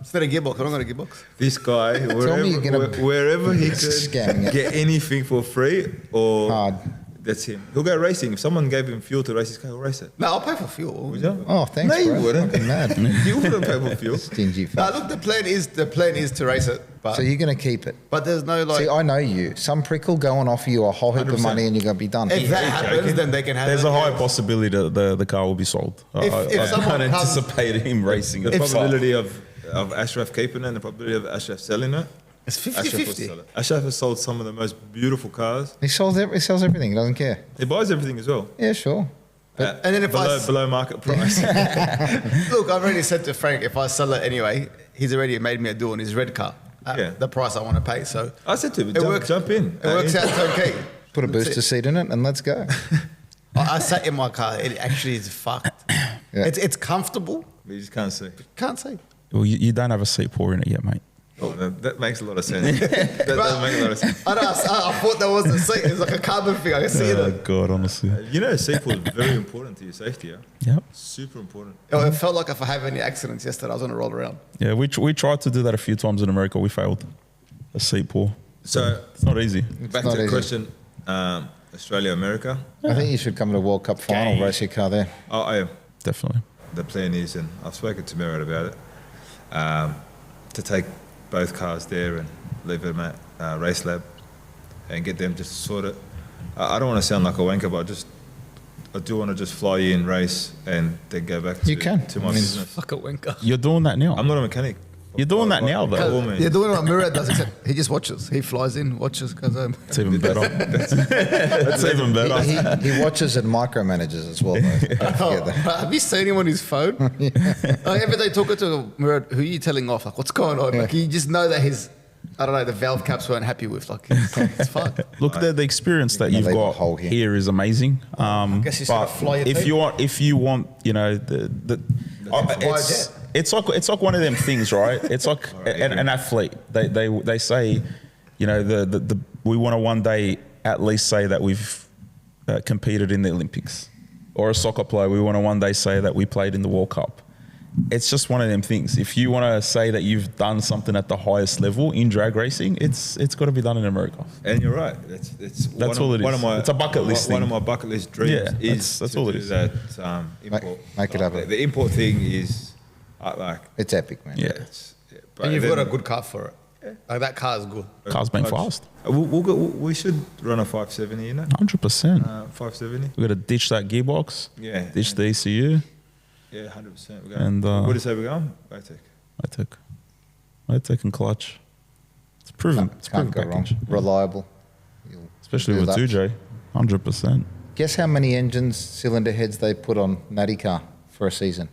instead of gearbox, I don't got a gearbox. This guy, me you're gonna wherever he scamming could it. get anything for free or Hard. that's him. He'll go racing. If someone gave him fuel to race his car, he'll race it. No, I'll pay for fuel. Would you? Oh, thanks, No, you bro. wouldn't. Fucking mad. You wouldn't pay for fuel. Stingy No, fuck. look, the plan is to race it, but So you're going to keep it. there's no like. See, I know you. Some prick will go and offer you a whole heap of 100%. money and you're going to be done. if that happens, then they can have. There's it. a high possibility that the car will be sold. If I someone can't comes- anticipate him racing The it. probability of Ashraf keeping it and the probability of Ashraf selling it. It's Ashraf will 50-50. sell it. Ashraf has sold some of the most beautiful cars. He sells everything. He doesn't care. He buys everything as well. Yeah, sure. And then if below market price. Look, I've already said to Frank, if I sell it anyway, he's already made me a deal on his red car. At Yeah. the price I want to pay. So I said to him, It works- jump in. it works out okay. Put a That's booster it. seat in it and let's go. I sat in my car. It actually is fucked. Yeah. It's comfortable. But you just can't see. Can't say. Well, you don't have a seat pour in it yet, mate. Oh, that makes a lot of sense. That does make a lot of sense. I thought that was a seat. It was like a carbon thing. I can see Oh, it. God, honestly. You know, seatbelt is very important to your safety. Yeah? Yep. Super important. It felt like if I have any accidents yesterday, I was going to roll around. Yeah, we tried to do that a few times in America. We failed. A seat pour. So It's not easy. back not to the easy. question, Australia, America. I think you should come to World Cup final, Okay. race your car there. Oh, I am. Definitely. The plan is, and I've spoken to Merritt about it, to take both cars there and leave them at Race Lab and get them just sort it. I don't want to sound like a wanker, but I do want to just fly in, race, and then go back to, You can. to my I mean, business. Fuck a winker. You're doing that now. I'm not a mechanic. You're doing that now, though. All means. You're doing what Murad does, except he just watches. He flies in, watches, goes home. It's even better. That's even better. He watches and micromanages as well, though. Don't forget that. Have you seen him on his phone? Like every day talking to Murad, who are you telling off? Like, what's going on? Like, you just know that I don't know, the valve caps weren't happy with. Like, it's fun. Look, the experience that Yeah, you've they got hole here. here is amazing. guess you sort but of fly your if team. you want, you know, it's like one of them things, right? It's like an athlete. They say, you know, we want to one day at least say that we've competed in the Olympics, or a soccer player. We want to one day say that we played in the World Cup. It's just one of them things. If you want to say that you've done something at the highest level in drag racing, it's got to be done in America. And you're right. That's all it is. One of my, It's a bucket list One of thing. my bucket list dreams Yeah, is that's to all it do is. that import. Make it happen. The import thing is like It's epic, man. Yeah. but And you've then- got a good car for it. Like, that car is good. Car's been fast. We should run a 570, you know? 100%. 570. We've got to ditch that gearbox. Yeah. Ditch the ECU. Yeah, 100%. We're And, going. What do you say we're going? I take and clutch. It's proven. It's Can't proven go wrong. package. Reliable. You'll Especially do with that. 2J. 100%. Guess how many engines, cylinder heads they put on Natty car for a season?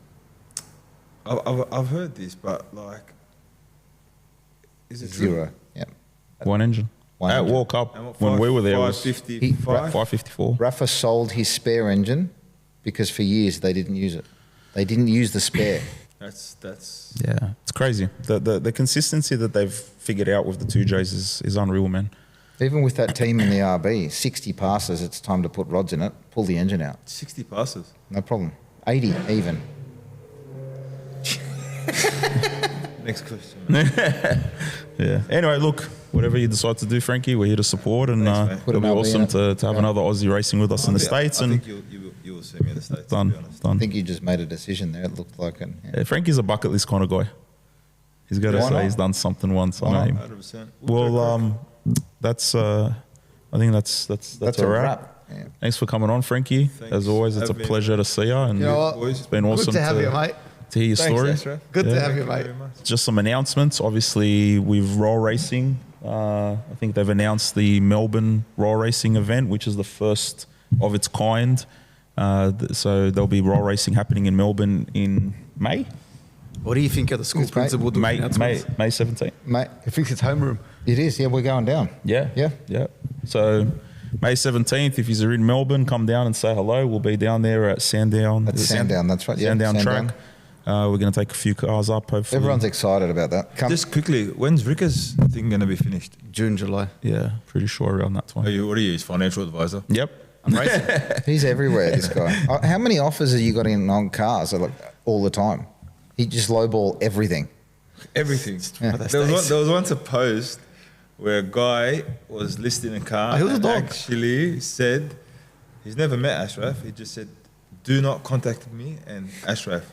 I've heard this, but like, is it true? 0. Yeah. One engine. One At engine. World Cup, And what, when we were there, it was 555? 554. Rafa sold his spare engine because for years they didn't use it. They didn't use the spare. That's Yeah, it's crazy. The consistency that they've figured out with the 2Js is unreal, man. Even with that team in the RB, 60 passes, it's time to put rods in it, pull the engine out. 60 passes. No problem. 80 even. Next question. Yeah. Anyway, look, whatever you decide to do, Frankie, we're here to support, and Thanks, mate. it'll be Put an awesome RB in it. to have another Aussie racing with us in the States. I And think you will see me in the States. done, To be honest. I done. think you just made a decision there. It looked like it. Yeah. Yeah, Frankie's a bucket list kind of guy. He's got to Why say not? he's done something once. I Why know not? him. 100%. Well, that's. I think that's That's a a wrap. wrap. Thanks for coming on, Frankie. Thanks As always, it's a for having me. pleasure to see you. And You know what? Boys. it's been awesome Good to have you, mate. to hear your Thanks, story. Ashraf. Good to Yeah. have you, Thank mate. very much. Just some announcements. Obviously, with Roll Racing, I think they've announced the Melbourne Roll Racing event, which is the first of its kind. So there'll be Roll Racing happening in Melbourne in May. What do you think of the school Thanks, mate. principal doing May announcements? 17th. Mate, He thinks it's homeroom. it is. Yeah, we're going down. Yeah. Yeah. So May 17th, if you're in Melbourne, come down and say hello. We'll be down there at Sandown. At Is it Sandown, that's right. Yeah, Sandown Sandown. track. We're going to take a few cars up, hopefully. Everyone's excited about that. Come. Just quickly, when's Ricker's thing going to be finished? June, July. Yeah, pretty sure around that time. What are you, his financial advisor? Yep. I'm racing. He's everywhere, this guy. How many offers have you got in on cars like, all the time? He just lowball everything. Everything. Yeah. There was once a post where a guy was listing a car Oh, he was a and dog. actually said he's never met Ashraf. He just said, "Do not contact me and Ashraf."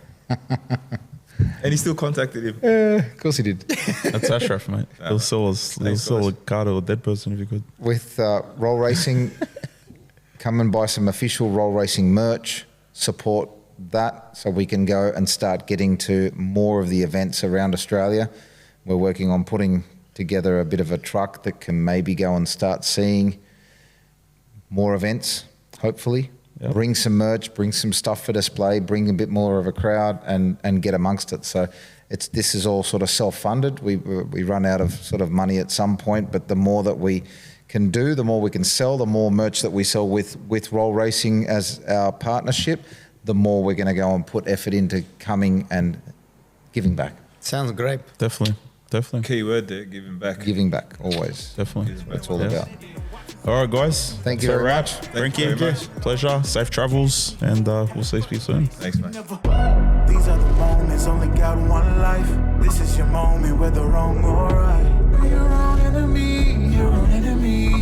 And he still contacted him. Of course he did. That's Ashraf, mate. He'll sell a guys. car to a dead person if he could. With Roll Racing, come and buy some official Roll Racing merch. Support that so we can go and start getting to more of the events around Australia. We're working on putting together a bit of a truck that can maybe go and start seeing more events, hopefully. Yep. Bring some merch, bring some stuff for display, bring a bit more of a crowd and get amongst it. So this is all sort of self-funded. We run out of sort of money at some point, but the more that we can do, the more we can sell, the more merch that we sell with Roll Racing as our partnership, the more we're going to go and put effort into coming and giving back. Sounds great. Definitely. Key word there, giving back. Giving back, always. Definitely. Gives back. That's all Yeah. about. All right, guys. Thank you That's a very wrap. much. Frankie, Thank you very much. pleasure. Safe travels, and we'll see you soon. Thanks, man. These are the moments, only got one life. This is your moment, whether wrong or right. You're your own enemy, your own enemy.